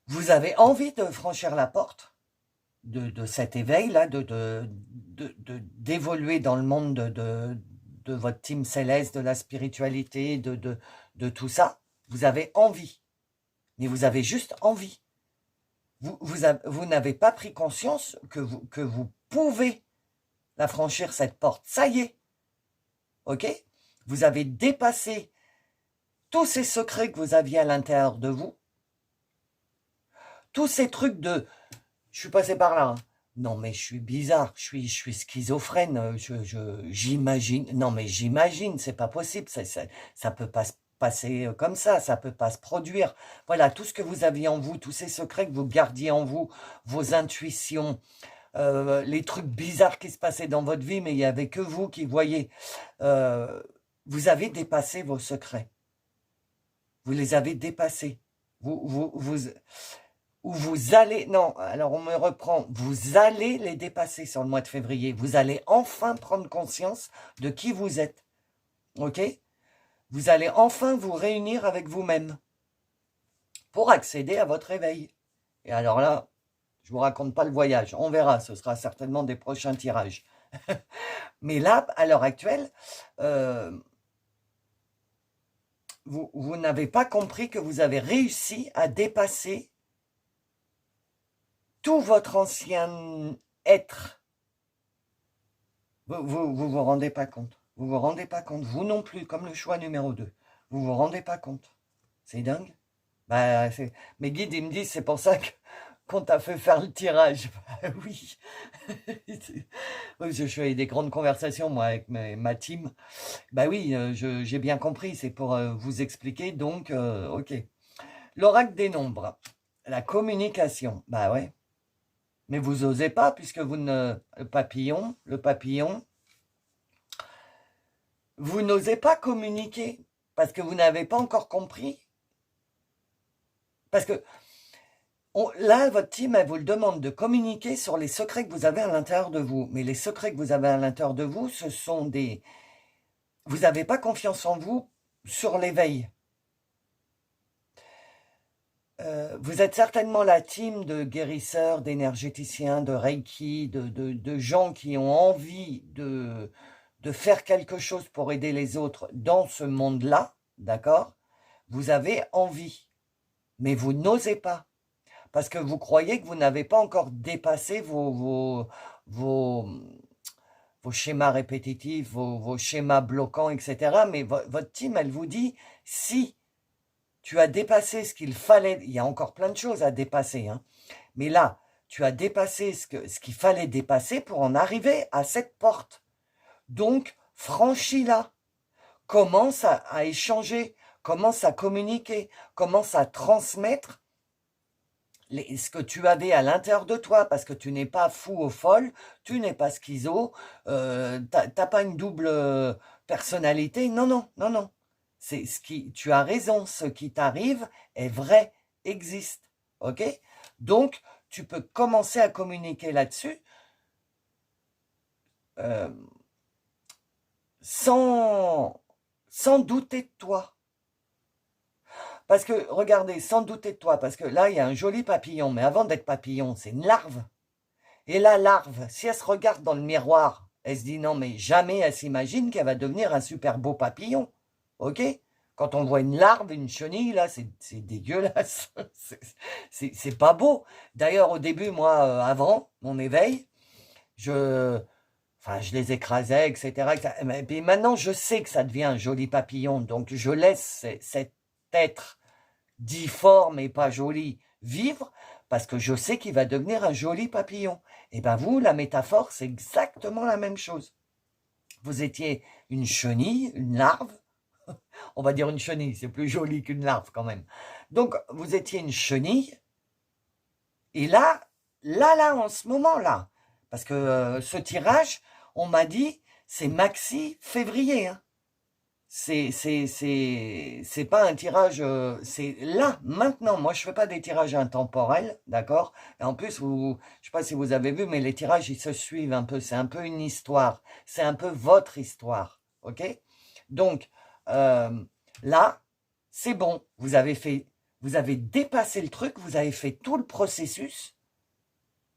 Vous avez envie de franchir la porte de cet éveil-là, d'évoluer dans le monde de votre team céleste, de la spiritualité, de tout ça. Vous avez envie. Mais vous avez juste envie. Vous n'avez pas pris conscience que vous pouvez la franchir, cette porte. Ça y est. OK? Vous avez dépassé tous ces secrets que vous aviez à l'intérieur de vous. Tous ces trucs de... Je suis passé par là. Hein. Non, mais je suis bizarre. Je suis schizophrène. J'imagine. Non, mais j'imagine. C'est pas possible. Ça peut pas se passer comme ça peut pas se produire. Voilà, tout ce que vous aviez en vous, tous ces secrets que vous gardiez en vous, vos intuitions, les trucs bizarres qui se passaient dans votre vie, mais il n'y avait que vous qui voyez. Vous avez dépassé vos secrets. Vous les avez dépassés. Vous allez, non, alors on me reprend, vous allez les dépasser sur le mois de février. Vous allez enfin prendre conscience de qui vous êtes. OK? Vous allez enfin vous réunir avec vous-même pour accéder à votre éveil. Et alors là, je ne vous raconte pas le voyage. On verra, ce sera certainement des prochains tirages. Mais là, à l'heure actuelle, vous n'avez pas compris que vous avez réussi à dépasser tout votre ancien être. Vous rendez pas compte. Vous vous rendez pas compte. Vous non plus, comme le choix numéro 2. Vous vous rendez pas compte. C'est dingue. Bah, mes guides, ils me disent, c'est pour ça qu'on t'a fait faire le tirage. Bah, oui. Oui, je fais des grandes conversations, moi, avec ma team. Bah oui, j'ai bien compris. C'est pour vous expliquer. Donc, ok. L'oracle des nombres. La communication. Bah ouais. Mais vous osez pas, puisque vous ne... le papillon, vous n'osez pas communiquer, parce que vous n'avez pas encore compris. Parce que là, votre team, elle vous le demande de communiquer sur les secrets que vous avez à l'intérieur de vous. Mais les secrets que vous avez à l'intérieur de vous, ce sont des... Vous n'avez pas confiance en vous sur l'éveil. Vous êtes certainement la team de guérisseurs, d'énergéticiens, de Reiki, de gens qui ont envie de faire quelque chose pour aider les autres dans ce monde-là, d'accord? Vous avez envie, mais vous n'osez pas, parce que vous croyez que vous n'avez pas encore dépassé vos schémas répétitifs, vos schémas bloquants, etc. Mais votre team, elle vous dit, si tu as dépassé ce qu'il fallait, il y a encore plein de choses à dépasser, hein, mais là, tu as dépassé ce qu'il fallait dépasser pour en arriver à cette porte. Donc, franchis-la. Commence à échanger, commence à communiquer, commence à transmettre ce que tu avais à l'intérieur de toi, parce que tu n'es pas fou ou folle, tu n'es pas schizo, t'as pas une double personnalité. Non, non, non, non. Tu as raison, ce qui t'arrive est vrai, existe. Ok? Donc, tu peux commencer à communiquer là-dessus sans douter de toi. Parce que, regardez, sans douter de toi, parce que là, il y a un joli papillon, mais avant d'être papillon, c'est une larve. Et la larve, si elle se regarde dans le miroir, elle se dit non, mais jamais elle s'imagine qu'elle va devenir un super beau papillon. Ok? Quand on voit une larve, une chenille, là, c'est dégueulasse. C'est pas beau. D'ailleurs, au début, moi, avant mon éveil, je les écrasais, etc. Et puis maintenant, je sais que ça devient un joli papillon. Donc, je laisse cet être difforme et pas joli vivre, parce que je sais qu'il va devenir un joli papillon. Et bien vous, la métaphore, c'est exactement la même chose. Vous étiez une chenille, une larve, on va dire une chenille, c'est plus joli qu'une larve quand même. Donc, vous étiez une chenille, et là, en ce moment-là, parce que ce tirage, on m'a dit, c'est maxi février, hein. C'est pas un tirage, c'est là, maintenant. Moi, je fais pas des tirages intemporels, d'accord? Et en plus, je sais pas si vous avez vu, mais les tirages, ils se suivent un peu. C'est un peu une histoire. C'est un peu votre histoire, ok? Donc, là, c'est bon. Vous avez dépassé le truc, vous avez fait tout le processus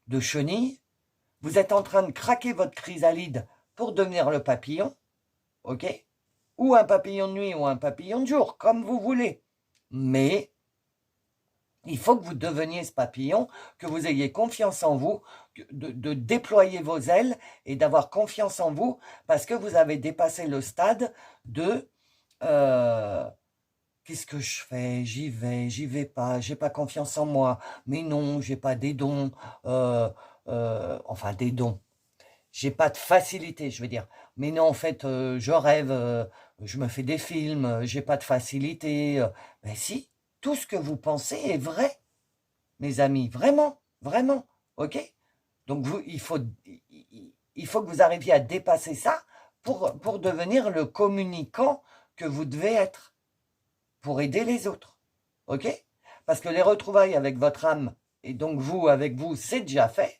de chenille. Vous êtes en train de craquer votre chrysalide pour devenir le papillon, ok? Ou un papillon de nuit ou un papillon de jour, comme vous voulez. Mais il faut que vous deveniez ce papillon, que vous ayez confiance en vous, de déployer vos ailes et d'avoir confiance en vous, parce que vous avez dépassé le stade de qu'est-ce que je fais? J'y vais pas, j'ai pas confiance en moi. Mais non, j'ai pas des dons, enfin des dons. J'ai pas de facilité, je veux dire. Mais non, en fait, je rêve, je me fais des films, j'ai pas de facilité. Mais si, tout ce que vous pensez est vrai, mes amis, vraiment, vraiment, ok? Donc il faut que vous arriviez à dépasser ça pour devenir le communicant que vous devez être, pour aider les autres, ok? Parce que les retrouvailles avec votre âme, et donc vous, avec vous, c'est déjà fait.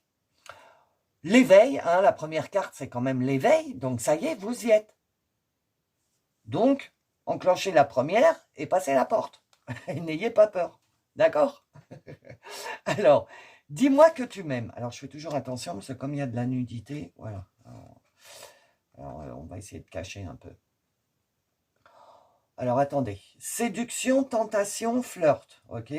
L'éveil, hein, la première carte, c'est quand même l'éveil, donc ça y est, vous y êtes. Donc, enclenchez la première et passez la porte. N'ayez pas peur, d'accord? Alors, dis-moi que tu m'aimes. Alors, je fais toujours attention, parce que comme il y a de la nudité, voilà. Alors, on va essayer de cacher un peu. Alors, attendez. Séduction, tentation, flirt, ok?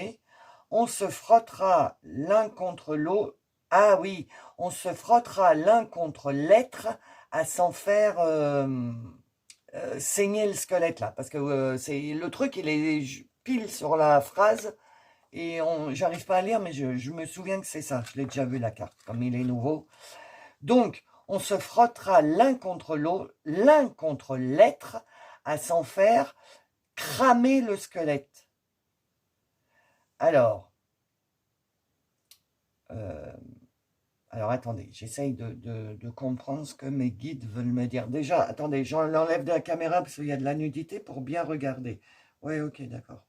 On se frottera l'un contre l'autre. Ah oui, on se frottera l'un contre l'être à s'en faire saigner le squelette là. Parce que c'est le truc, il est pile sur la phrase et j'arrive pas à lire, mais je me souviens que c'est ça. Je l'ai déjà vu la carte, comme il est nouveau. Donc, on se frottera l'un contre l'autre, l'un contre l'être à s'en faire cramer le squelette. Alors, euh, attendez, j'essaye de comprendre ce que mes guides veulent me dire. Déjà, attendez, j'enlève de la caméra parce qu'il y a de la nudité pour bien regarder. Oui, ok, d'accord.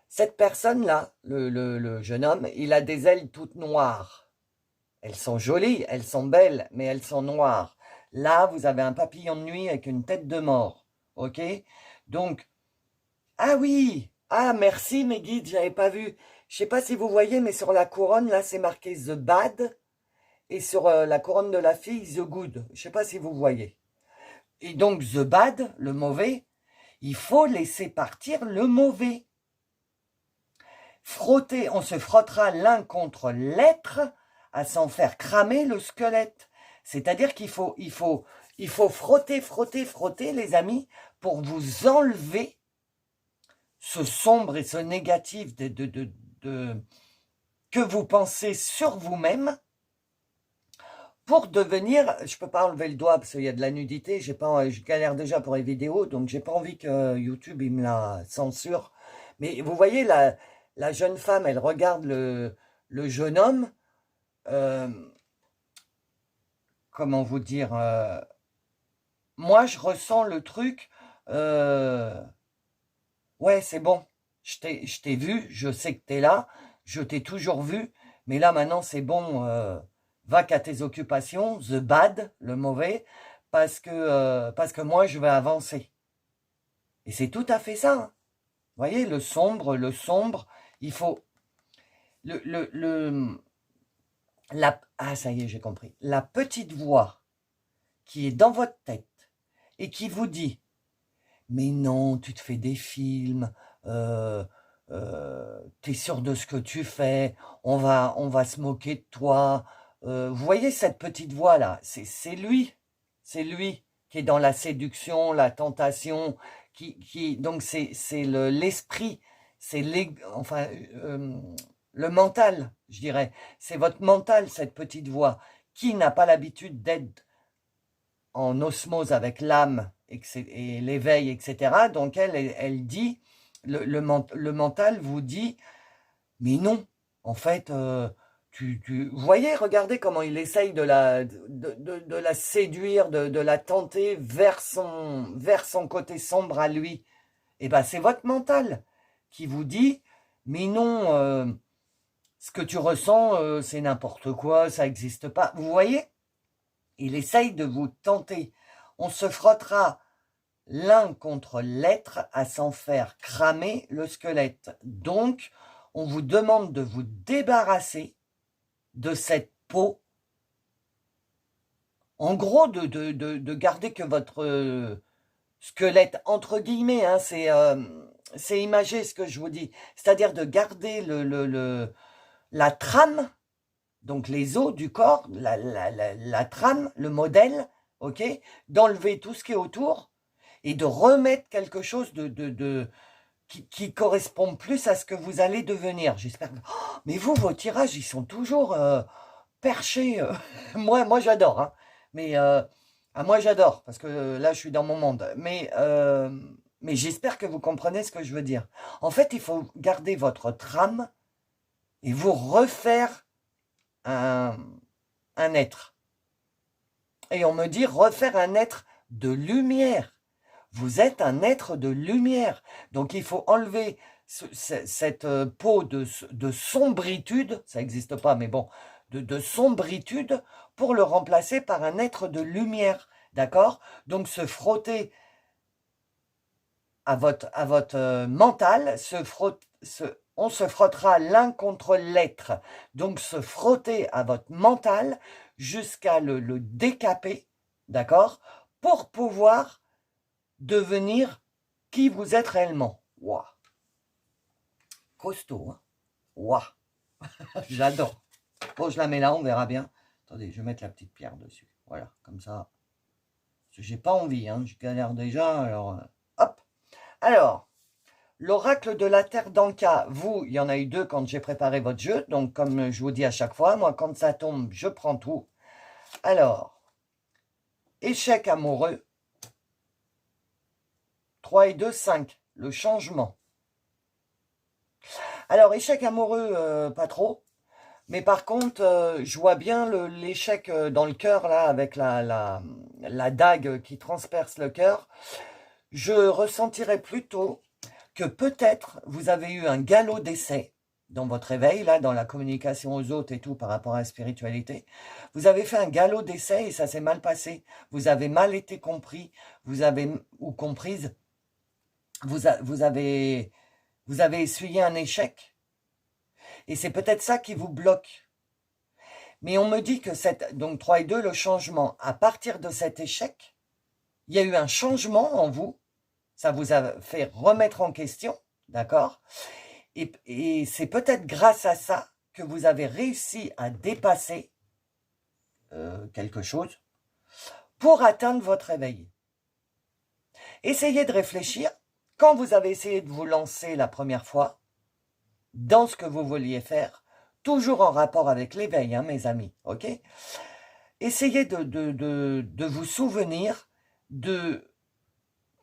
Cette personne-là, le jeune homme, il a des ailes toutes noires. Elles sont jolies, elles sont belles, mais elles sont noires. Là, vous avez un papillon de nuit avec une tête de mort. Ok? Donc, ah oui! Ah, merci mes guides, j'avais pas vu. Je sais pas si vous voyez, mais sur la couronne, là, c'est marqué The Bad. Et sur la couronne de la fille, The Good. Je sais pas si vous voyez. Et donc, The Bad, le mauvais, il faut laisser partir le mauvais. Frotter, on se frottera l'un contre l'être à s'en faire cramer le squelette. C'est-à-dire qu'il faut, frotter, frotter, frotter, les amis, pour vous enlever ce sombre et ce négatif que vous pensez sur vous-même pour devenir, je peux pas enlever le doigt parce qu'il y a de la nudité, je galère déjà pour les vidéos, donc j'ai pas envie que YouTube il me la censure. Mais vous voyez, la jeune femme, elle regarde le jeune homme, euh, comment vous dire, moi je ressens le truc, ouais c'est bon, je t'ai vu, je sais que t'es là, je t'ai toujours vu, mais là maintenant c'est bon, va qu'à tes occupations, the bad, le mauvais, parce que moi je vais avancer. Et c'est tout à fait ça. Hein. Vous voyez, le sombre, il faut ah ça y est, j'ai compris. La petite voix qui est dans votre tête et qui vous dit, mais non, tu te fais des films, t'es sûr de ce que tu fais, on va se moquer de toi. Vous voyez cette petite voix là, c'est lui qui est dans la séduction, la tentation, donc c'est l'esprit, c'est enfin le mental, je dirais. C'est votre mental, cette petite voix, qui n'a pas l'habitude d'être en osmose avec l'âme et l'éveil, etc. Donc elle dit, le mental vous dit, mais non, en fait, vous voyez, regardez comment il essaye de la séduire, de la tenter vers son côté sombre à lui. Et ben c'est votre mental qui vous dit, mais non, ce que tu ressens, c'est n'importe quoi, ça n'existe pas. Vous voyez? Il essaye de vous tenter. On se frottera l'un contre l'être à s'en faire cramer le squelette. Donc, on vous demande de vous débarrasser de cette peau. En gros, de garder que votre squelette, entre guillemets, hein, c'est imagé ce que je vous dis. C'est-à-dire de garder la trame, donc les os du corps, la trame, le modèle, ok, d'enlever tout ce qui est autour et de remettre quelque chose qui correspond plus à ce que vous allez devenir. J'espère que... Oh, mais vous, vos tirages, ils sont toujours perchés. Moi j'adore. Hein. Mais moi, j'adore, parce que là, je suis dans mon monde. Mais j'espère que vous comprenez ce que je veux dire. En fait, il faut garder votre trame et vous refaire un être. Et on me dit refaire un être de lumière. Vous êtes un être de lumière. Donc il faut enlever cette peau de sombritude, ça n'existe pas, mais bon, de sombritude pour le remplacer par un être de lumière. D'accord? Donc se frotter à votre mental, on se frottera l'un contre l'être. Donc se frotter à votre mental jusqu'à le décaper, d'accord? Pour pouvoir devenir qui vous êtes réellement. Waouh. Costaud, hein? Waouh. J'adore. Bon, je la mets là, on verra bien. Attendez, je vais mettre la petite pierre dessus. Voilà, comme ça. J'ai pas envie, hein, je galère déjà, alors... hop. Alors, l'oracle de la Terre d'Anka, vous, il y en a eu deux quand j'ai préparé votre jeu. Donc, comme je vous dis à chaque fois, moi, quand ça tombe, je prends tout. Alors, échec amoureux. 3 et 2, 5. Le changement. Alors, échec amoureux, pas trop. Mais par contre, je vois bien l'échec dans le cœur, là, avec la dague qui transperce le cœur. Je ressentirais plutôt que peut-être vous avez eu un galop d'essai dans votre éveil, là, dans la communication aux autres et tout par rapport à la spiritualité. Vous avez fait un galop d'essai et ça s'est mal passé. Vous avez mal été compris, vous avez, ou comprise, vous avez essuyé un échec. Et c'est peut-être ça qui vous bloque. Mais on me dit que donc 3 et 2, le changement, à partir de cet échec, il y a eu un changement en vous, ça vous a fait remettre en question, d'accord? Et c'est peut-être grâce à ça que vous avez réussi à dépasser quelque chose pour atteindre votre éveil. Essayez de réfléchir, quand vous avez essayé de vous lancer la première fois, dans ce que vous vouliez faire, toujours en rapport avec l'éveil, hein, mes amis, ok? Essayez de vous souvenir de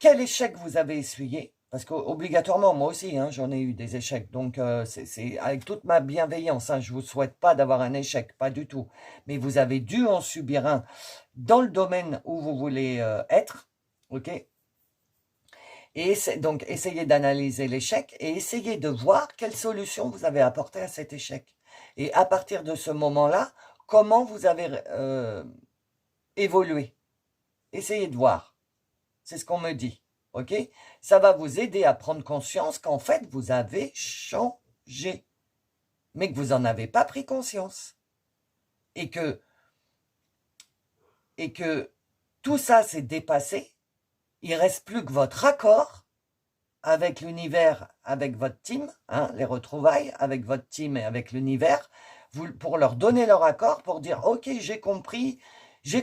quel échec vous avez essuyé, parce qu'obligatoirement, moi aussi, hein, j'en ai eu des échecs, donc c'est avec toute ma bienveillance, hein, je ne vous souhaite pas d'avoir un échec, pas du tout, mais vous avez dû en subir un dans le domaine où vous voulez être, ok? Et donc, essayez d'analyser l'échec et essayez de voir quelle solution vous avez apportée à cet échec. Et à partir de ce moment-là, comment vous avez évolué. Essayez de voir. C'est ce qu'on me dit. Ok? Ça va vous aider à prendre conscience qu'en fait, vous avez changé. Mais que vous n'en avez pas pris conscience. Et que tout ça s'est dépassé. Il ne reste plus que votre accord avec l'univers, avec votre team, hein, les retrouvailles avec votre team et avec l'univers, pour leur donner leur accord, pour dire « Ok, j'ai compris, je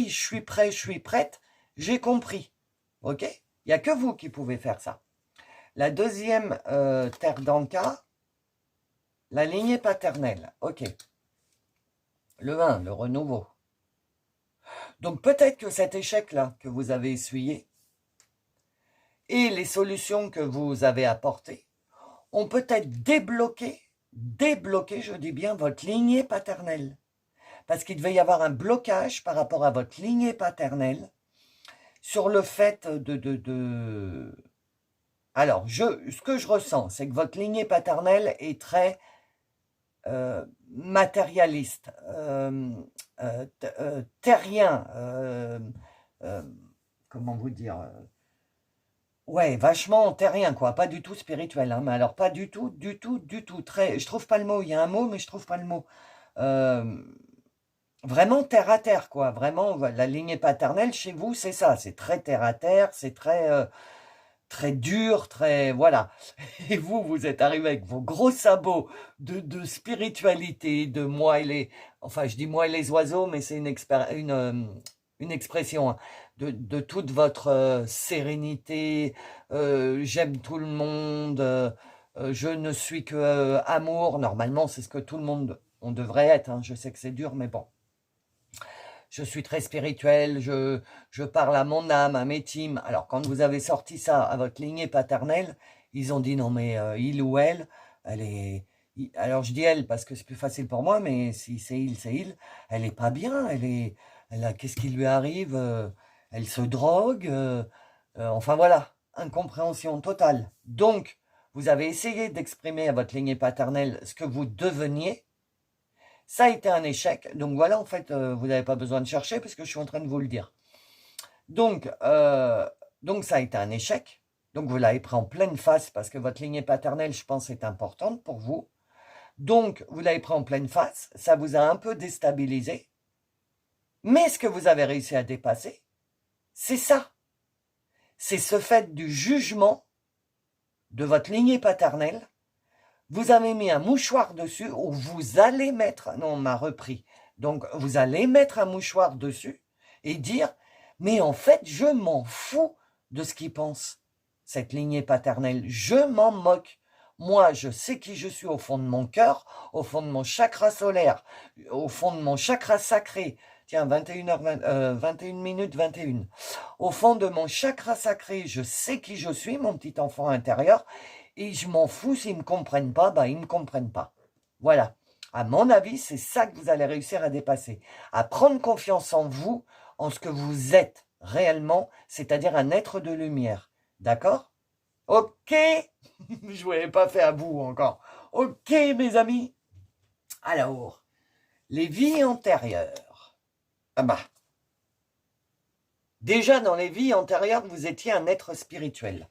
suis prêt, je suis prête, j'ai compris. » Ok? Il n'y a que vous qui pouvez faire ça. La deuxième terre d'Anka, la lignée paternelle. Ok. Le 1, le renouveau. Donc peut-être que cet échec-là que vous avez essuyé et les solutions que vous avez apportées ont peut-être débloqué, je dis bien, votre lignée paternelle. Parce qu'il devait y avoir un blocage par rapport à votre lignée paternelle sur le fait Alors, ce que je ressens, c'est que votre lignée paternelle est très matérialiste, terrien, comment vous dire ouais, vachement terrien, quoi, pas du tout spirituel, hein, mais alors pas du tout, très, je trouve pas le mot, il y a un mot, mais je trouve pas le mot. Vraiment terre à terre, quoi, vraiment, la lignée paternelle chez vous, c'est ça, c'est très terre à terre, c'est très dur, très, voilà. Et vous êtes arrivé avec vos gros sabots de spiritualité, de moi et les, enfin, je dis moi et les oiseaux, mais c'est une expression, hein, de toute votre sérénité, j'aime tout le monde, je ne suis que amour. Normalement, c'est ce que tout le monde, on devrait être, hein. Je sais que c'est dur, mais bon. Je suis très spirituel, je parle à mon âme, à mes teams. Alors, quand vous avez sorti ça à votre lignée paternelle, ils ont dit non, mais il ou elle est... Alors, je dis elle parce que c'est plus facile pour moi, mais si c'est il, elle est pas bien, qu'est-ce qui lui arrive? Elle se drogue, enfin voilà, incompréhension totale. Donc, vous avez essayé d'exprimer à votre lignée paternelle ce que vous deveniez. Ça a été un échec. Donc voilà, en fait, vous n'avez pas besoin de chercher parce que je suis en train de vous le dire. Donc ça a été un échec. Donc vous l'avez pris en pleine face parce que votre lignée paternelle, je pense, est importante pour vous. Donc vous l'avez pris en pleine face. Ça vous a un peu déstabilisé. Mais ce que vous avez réussi à dépasser, c'est ça. C'est ce fait du jugement de votre lignée paternelle, Vous avez mis un mouchoir dessus ou vous allez mettre, non, on m'a repris. Donc, vous allez mettre un mouchoir dessus et dire, mais en fait, je m'en fous de ce qu'ils pensent, cette lignée paternelle. Je m'en moque. Moi, je sais qui je suis au fond de mon cœur, au fond de mon chakra solaire, au fond de mon chakra sacré. Tiens, 21h20, 21 minutes 21. Au fond de mon chakra sacré, je sais qui je suis, mon petit enfant intérieur, et je m'en fous s'ils ne me comprennent pas, ben ils ne me comprennent pas. Voilà. À mon avis, c'est ça que vous allez réussir à dépasser. À prendre confiance en vous, en ce que vous êtes réellement, c'est-à-dire un être de lumière. D'accord? Ok. Je ne vous l'ai pas fait à bout encore. Ok, mes amis. Alors, les vies antérieures. Ah bah. Déjà, dans les vies antérieures, vous étiez un être spirituel.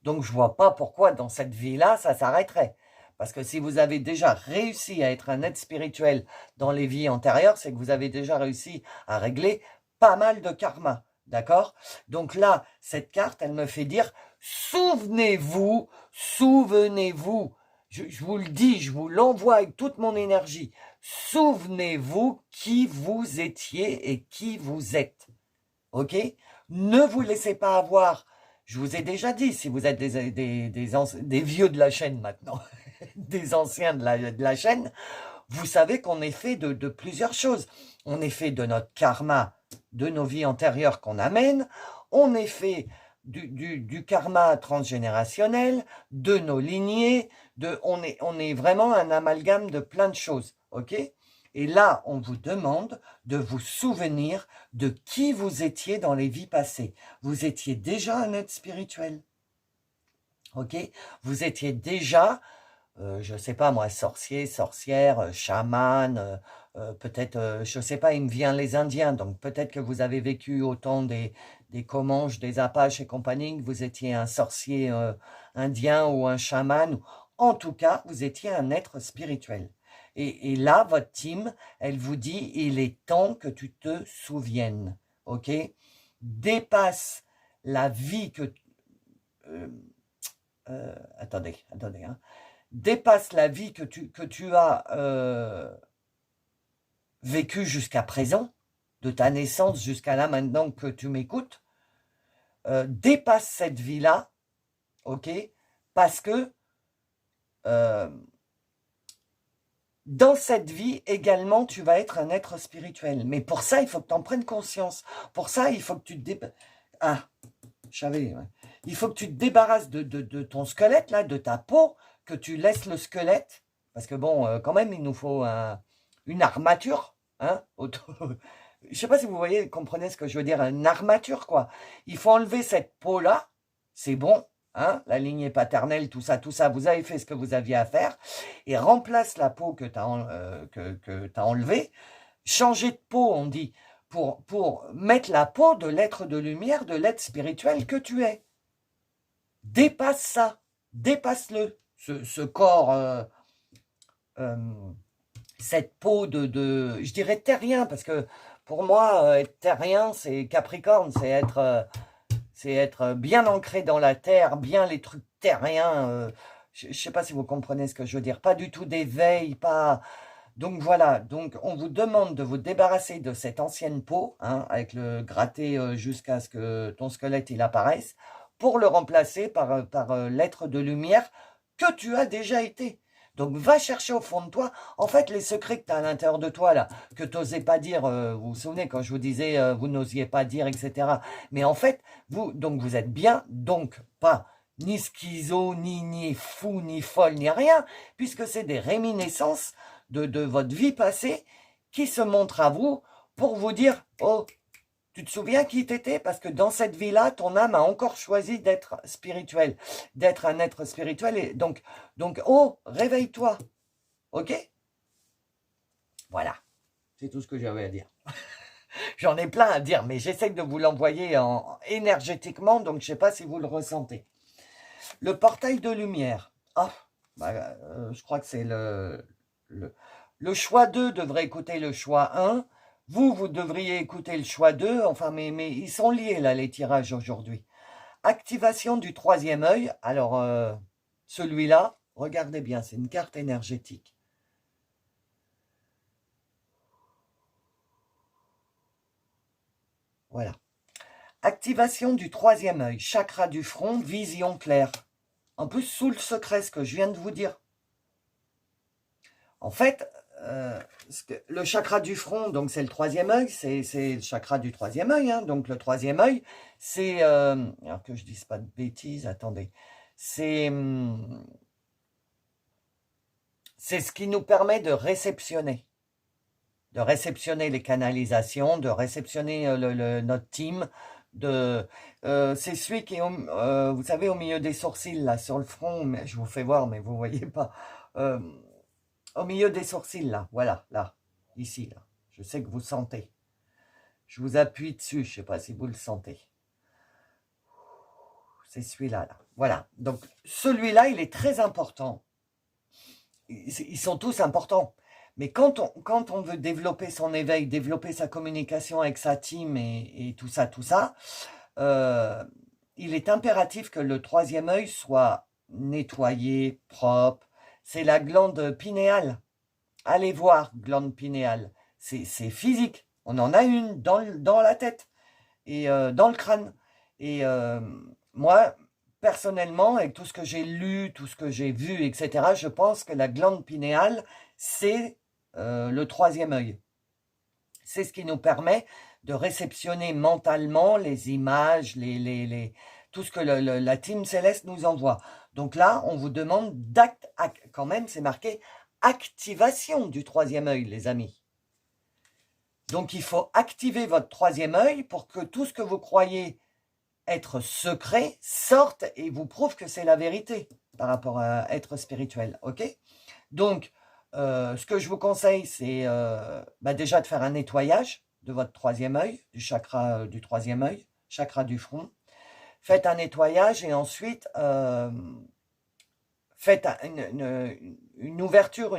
Donc, je ne vois pas pourquoi dans cette vie-là, ça s'arrêterait. Parce que si vous avez déjà réussi à être un être spirituel dans les vies antérieures, c'est que vous avez déjà réussi à régler pas mal de karma. D'accord? Donc là, cette carte, elle me fait dire, souvenez-vous, souvenez-vous. Je vous le dis, je vous l'envoie avec toute mon énergie. Souvenez-vous qui vous étiez et qui vous êtes. Ok? Ne vous laissez pas avoir. Je vous ai déjà dit, si vous êtes des vieux de la chaîne maintenant, des anciens de la chaîne, vous savez qu'on est fait de plusieurs choses. On est fait de notre karma, de nos vies antérieures qu'on amène. On est fait du karma transgénérationnel, de nos lignées. On est vraiment un amalgame de plein de choses. Ok? Et là, on vous demande de vous souvenir de qui vous étiez dans les vies passées. Vous étiez déjà un être spirituel. Ok? Vous étiez déjà, je ne sais pas moi, sorcier, sorcière, chaman, peut-être, je ne sais pas, il me vient les Indiens, donc peut-être que vous avez vécu autant des Comanches, des Apaches et compagnie, que vous étiez un sorcier indien ou un chaman. En tout cas, vous étiez un être spirituel. Et là, votre team, elle vous dit, il est temps que tu te souviennes, ok? Dépasse la vie que... attendez, hein. Dépasse la vie que tu as vécue jusqu'à présent, de ta naissance jusqu'à là maintenant que tu m'écoutes. Dépasse cette vie-là, ok? Parce que dans cette vie également, tu vas être un être spirituel. Mais pour ça, il faut que tu en prennes conscience. Pour ça, il faut que tu te je savais. Ouais. Il faut que tu te débarrasses de ton squelette, là, de ta peau, que tu laisses le squelette. Parce que bon, quand même, il nous faut une armature. Hein, je ne sais pas si vous voyez, comprenez ce que je veux dire. Une armature, quoi. Il faut enlever cette peau-là. C'est bon. Hein, la lignée paternelle, tout ça, vous avez fait ce que vous aviez à faire, et remplace la peau que tu as enlevée, changer de peau, on dit, pour mettre la peau de l'être de lumière, de l'être spirituel que tu es. Dépasse ça, dépasse-le, ce corps, cette peau je dirais terrien, parce que pour moi, être terrien, c'est Capricorne, c'est être bien ancré dans la terre, bien les trucs terriens. Je ne sais pas si vous comprenez ce que je veux dire. Pas du tout d'éveil, pas... Donc voilà, donc on vous demande de vous débarrasser de cette ancienne peau, hein, avec le gratter jusqu'à ce que ton squelette il apparaisse, pour le remplacer par l'être de lumière que tu as déjà été. Donc va chercher au fond de toi, en fait les secrets que tu as à l'intérieur de toi là, que tu n'osais pas dire, vous vous souvenez quand je vous disais vous n'osiez pas dire, etc. Mais en fait, donc vous êtes bien, donc pas ni schizo, ni fou, ni folle, ni rien, puisque c'est des réminiscences de votre vie passée qui se montrent à vous pour vous dire, oh, tu te souviens qui t'étais? Parce que dans cette vie-là, ton âme a encore choisi d'être spirituelle, d'être un être spirituel. Et donc oh, réveille-toi. Ok? Voilà. C'est tout ce que j'avais à dire. J'en ai plein à dire, mais j'essaie de vous l'envoyer énergétiquement, donc je ne sais pas si vous le ressentez. Le portail de lumière. Ah, je crois que c'est le choix 2 devrait écouter le choix 1. Vous devriez écouter le choix 2. Enfin, mais ils sont liés, là, les tirages aujourd'hui. Activation du troisième œil. Alors, celui-là, Regardez bien, c'est une carte énergétique. Voilà. Activation du troisième œil, chakra du front, vision claire. En plus, sous le secret, ce que je viens de vous dire. En fait, le chakra du front, donc c'est le troisième œil, c'est le chakra du troisième œil. Hein, donc le troisième œil, c'est... alors que je ne dise pas de bêtises, attendez. C'est ce qui nous permet de réceptionner. De réceptionner les canalisations, de réceptionner notre team. C'est celui qui est, vous savez, au milieu des sourcils, là, sur le front. Mais je vous fais voir, mais vous ne voyez pas. Au milieu des sourcils, là, voilà, là, ici, là. Je sais que vous sentez. Je vous appuie dessus, je ne sais pas si vous le sentez. C'est celui-là, là. Voilà, donc celui-là, il est très important. Ils sont tous importants. Mais quand on veut développer son éveil, développer sa communication avec sa team et tout ça, il est impératif que le troisième œil soit nettoyé, propre. C'est la glande pinéale. Allez voir, glande pinéale. C'est physique. On en a une dans la tête et dans le crâne. Et moi, personnellement, avec tout ce que j'ai lu, tout ce que j'ai vu, etc., je pense que la glande pinéale, c'est le troisième œil. C'est ce qui nous permet de réceptionner mentalement les images, tout ce que la team céleste nous envoie. Donc là, on vous demande quand même, c'est marqué activation du troisième œil, les amis. Donc il faut activer votre troisième œil pour que tout ce que vous croyez être secret sorte et vous prouve que c'est la vérité par rapport à être spirituel. Ok? Donc, ce que je vous conseille, c'est déjà de faire un nettoyage de votre troisième œil, du chakra du troisième œil, chakra du front. Faites un nettoyage et ensuite faites une ouverture.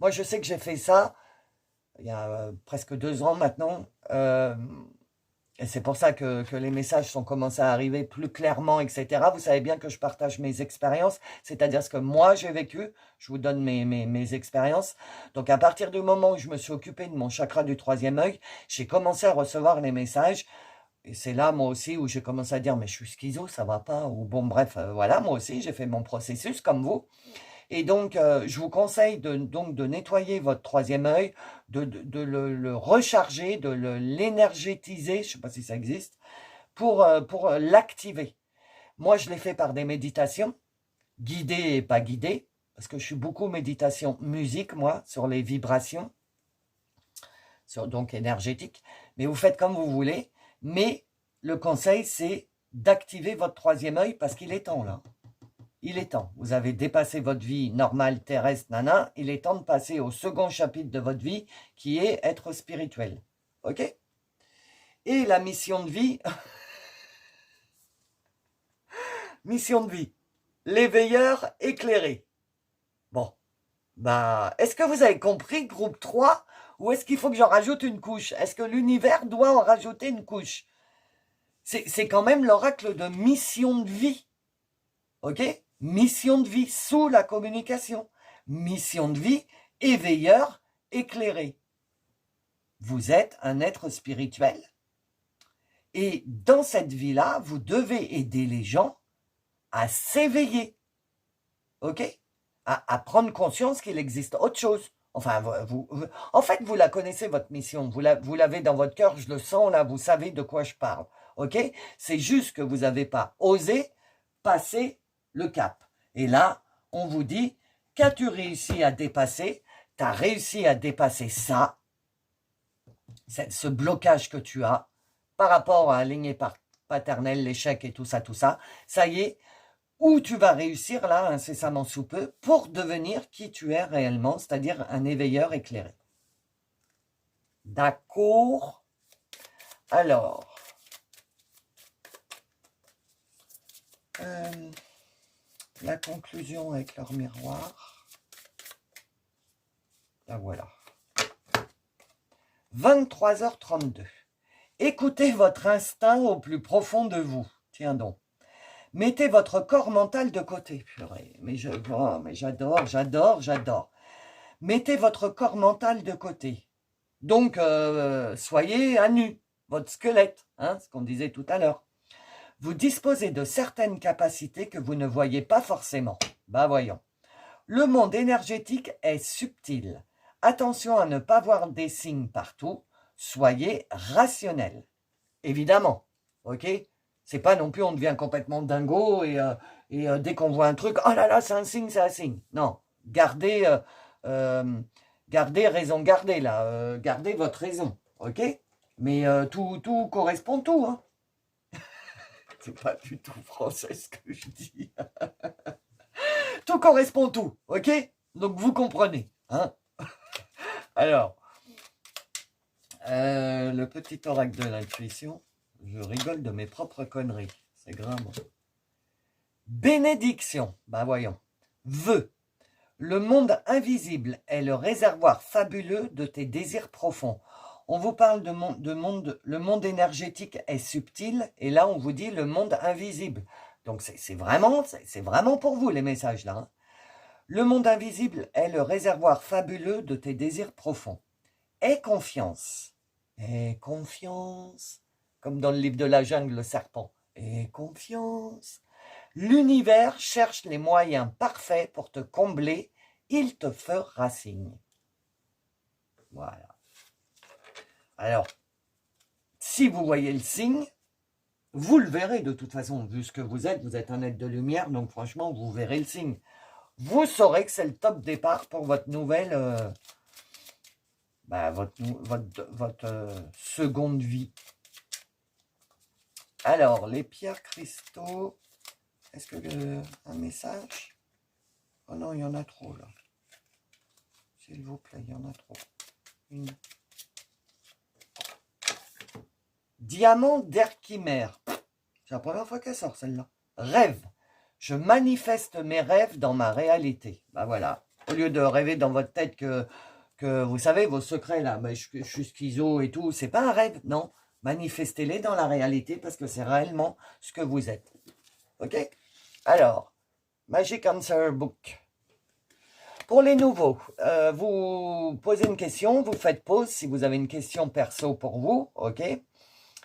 Moi, je sais que j'ai fait ça il y a presque 2 ans maintenant. Et c'est pour ça que les messages sont commencés à arriver plus clairement, etc. Vous savez bien que je partage mes expériences, c'est-à-dire ce que moi j'ai vécu. Je vous donne mes expériences. Donc à partir du moment où je me suis occupé de mon chakra du troisième œil, j'ai commencé à recevoir les messages. Et c'est là, moi aussi, où j'ai commencé à dire, mais je suis schizo, ça va pas. Ou bon, bref, voilà, moi aussi, j'ai fait mon processus comme vous. Et donc, je vous conseille de nettoyer votre troisième œil, de le recharger, de l'énergétiser, je ne sais pas si ça existe, pour l'activer. Moi, je l'ai fait par des méditations, guidées et pas guidées, parce que je suis beaucoup méditation musique, moi, sur les vibrations, donc énergétiques. Mais vous faites comme vous voulez. Mais le conseil, c'est d'activer votre troisième œil parce qu'il est temps, là. Il est temps. Vous avez dépassé votre vie normale, terrestre, nana. Il est temps de passer au second chapitre de votre vie, qui est être spirituel. Ok? Et la mission de vie, mission de vie, l'éveilleur éclairé. Bon, est-ce que vous avez compris, groupe 3, ou est-ce qu'il faut que j'en rajoute une couche? Est-ce que l'univers doit en rajouter une couche? C'est quand même l'oracle de mission de vie. Ok? Mission de vie sous la communication. Mission de vie, éveilleur, éclairé. Vous êtes un être spirituel. Et dans cette vie-là, vous devez aider les gens à s'éveiller. Ok? À prendre conscience qu'il existe autre chose. Enfin, en fait, vous la connaissez, votre mission. Vous l'avez dans votre cœur, je le sens là, vous savez de quoi je parle. Ok? C'est juste que vous n'avez pas osé passer le cap. Et là, on vous dit, qu'as-tu réussi à dépasser? Tu as réussi à dépasser ça, ce blocage que tu as par rapport à la lignée paternelle, l'échec et tout ça. Ça y est, où tu vas réussir là, incessamment sous peu, pour devenir qui tu es réellement, c'est-à-dire un éveilleur éclairé. D'accord? Alors, la conclusion avec leur miroir. Ben voilà. 23h32. Écoutez votre instinct au plus profond de vous. Tiens donc. Mettez votre corps mental de côté. Purée, mais j'adore, j'adore, j'adore. Mettez votre corps mental de côté. Donc, soyez à nu, votre squelette, hein, ce qu'on disait tout à l'heure. Vous disposez de certaines capacités que vous ne voyez pas forcément. Bah voyons. Le monde énergétique est subtil. Attention à ne pas voir des signes partout. Soyez rationnel. Évidemment, ok? C'est pas non plus on devient complètement dingo et dès qu'on voit un truc, oh là là, c'est un signe, c'est un signe. Non, gardez, gardez raison gardez là, gardez votre raison, ok? Mais tout correspond tout, hein? C'est pas du tout français ce que je dis. Tout correspond tout, ok? Donc vous comprenez, hein? Alors, le petit oracle de l'intuition, je rigole de mes propres conneries, c'est grave. Bénédiction, bah voyons. Vœu, le monde invisible est le réservoir fabuleux de tes désirs profonds. On vous parle le monde énergétique est subtil, et là on vous dit le monde invisible. Donc c'est vraiment pour vous les messages là. Hein. Le monde invisible est le réservoir fabuleux de tes désirs profonds. Aie confiance. Aie confiance. Comme dans le livre de la jungle, le serpent. Aie confiance. L'univers cherche les moyens parfaits pour te combler. Il te fera signe. Voilà. Alors, si vous voyez le signe, vous le verrez de toute façon. Vu ce que vous êtes un être de lumière, donc franchement, vous verrez le signe. Vous saurez que c'est le top départ pour votre nouvelle, votre seconde vie. Alors, les pierres cristaux, est-ce que un message? Oh non, il y en a trop là. S'il vous plaît, il y en a trop. Une. Diamant d'Herchimère. C'est la première fois qu'elle sort celle-là. Rêve. Je manifeste mes rêves dans ma réalité. Ben voilà. Au lieu de rêver dans votre tête que vous savez, vos secrets là, ben je suis schizo et tout, c'est pas un rêve, non. Manifestez-les dans la réalité parce que c'est réellement ce que vous êtes. Ok? Alors, Magic Answer Book. Pour les nouveaux, vous posez une question, vous faites pause si vous avez une question perso pour vous, ok?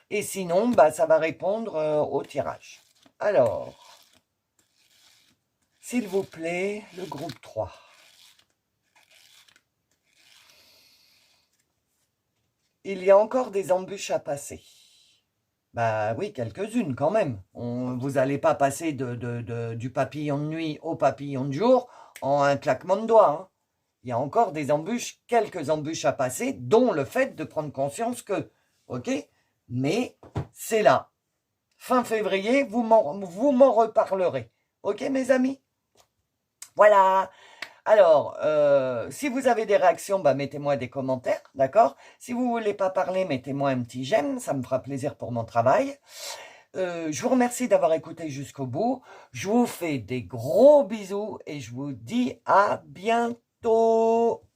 Et sinon, bah, ça va répondre au tirage. Alors, s'il vous plaît, le groupe 3. Il y a encore des embûches à passer. Bah oui, quelques-unes quand même. Vous n'allez pas passer du papillon de nuit au papillon de jour en un claquement de doigts. Hein. Il y a encore des embûches, quelques embûches à passer, dont le fait de prendre conscience que, ok, mais c'est là. Fin février, vous m'en reparlerez. Ok, mes amis? Voilà. Alors, si vous avez des réactions, bah, mettez-moi des commentaires, d'accord? Si vous ne voulez pas parler, mettez-moi un petit j'aime, ça me fera plaisir pour mon travail. Je vous remercie d'avoir écouté jusqu'au bout. Je vous fais des gros bisous et je vous dis à bientôt.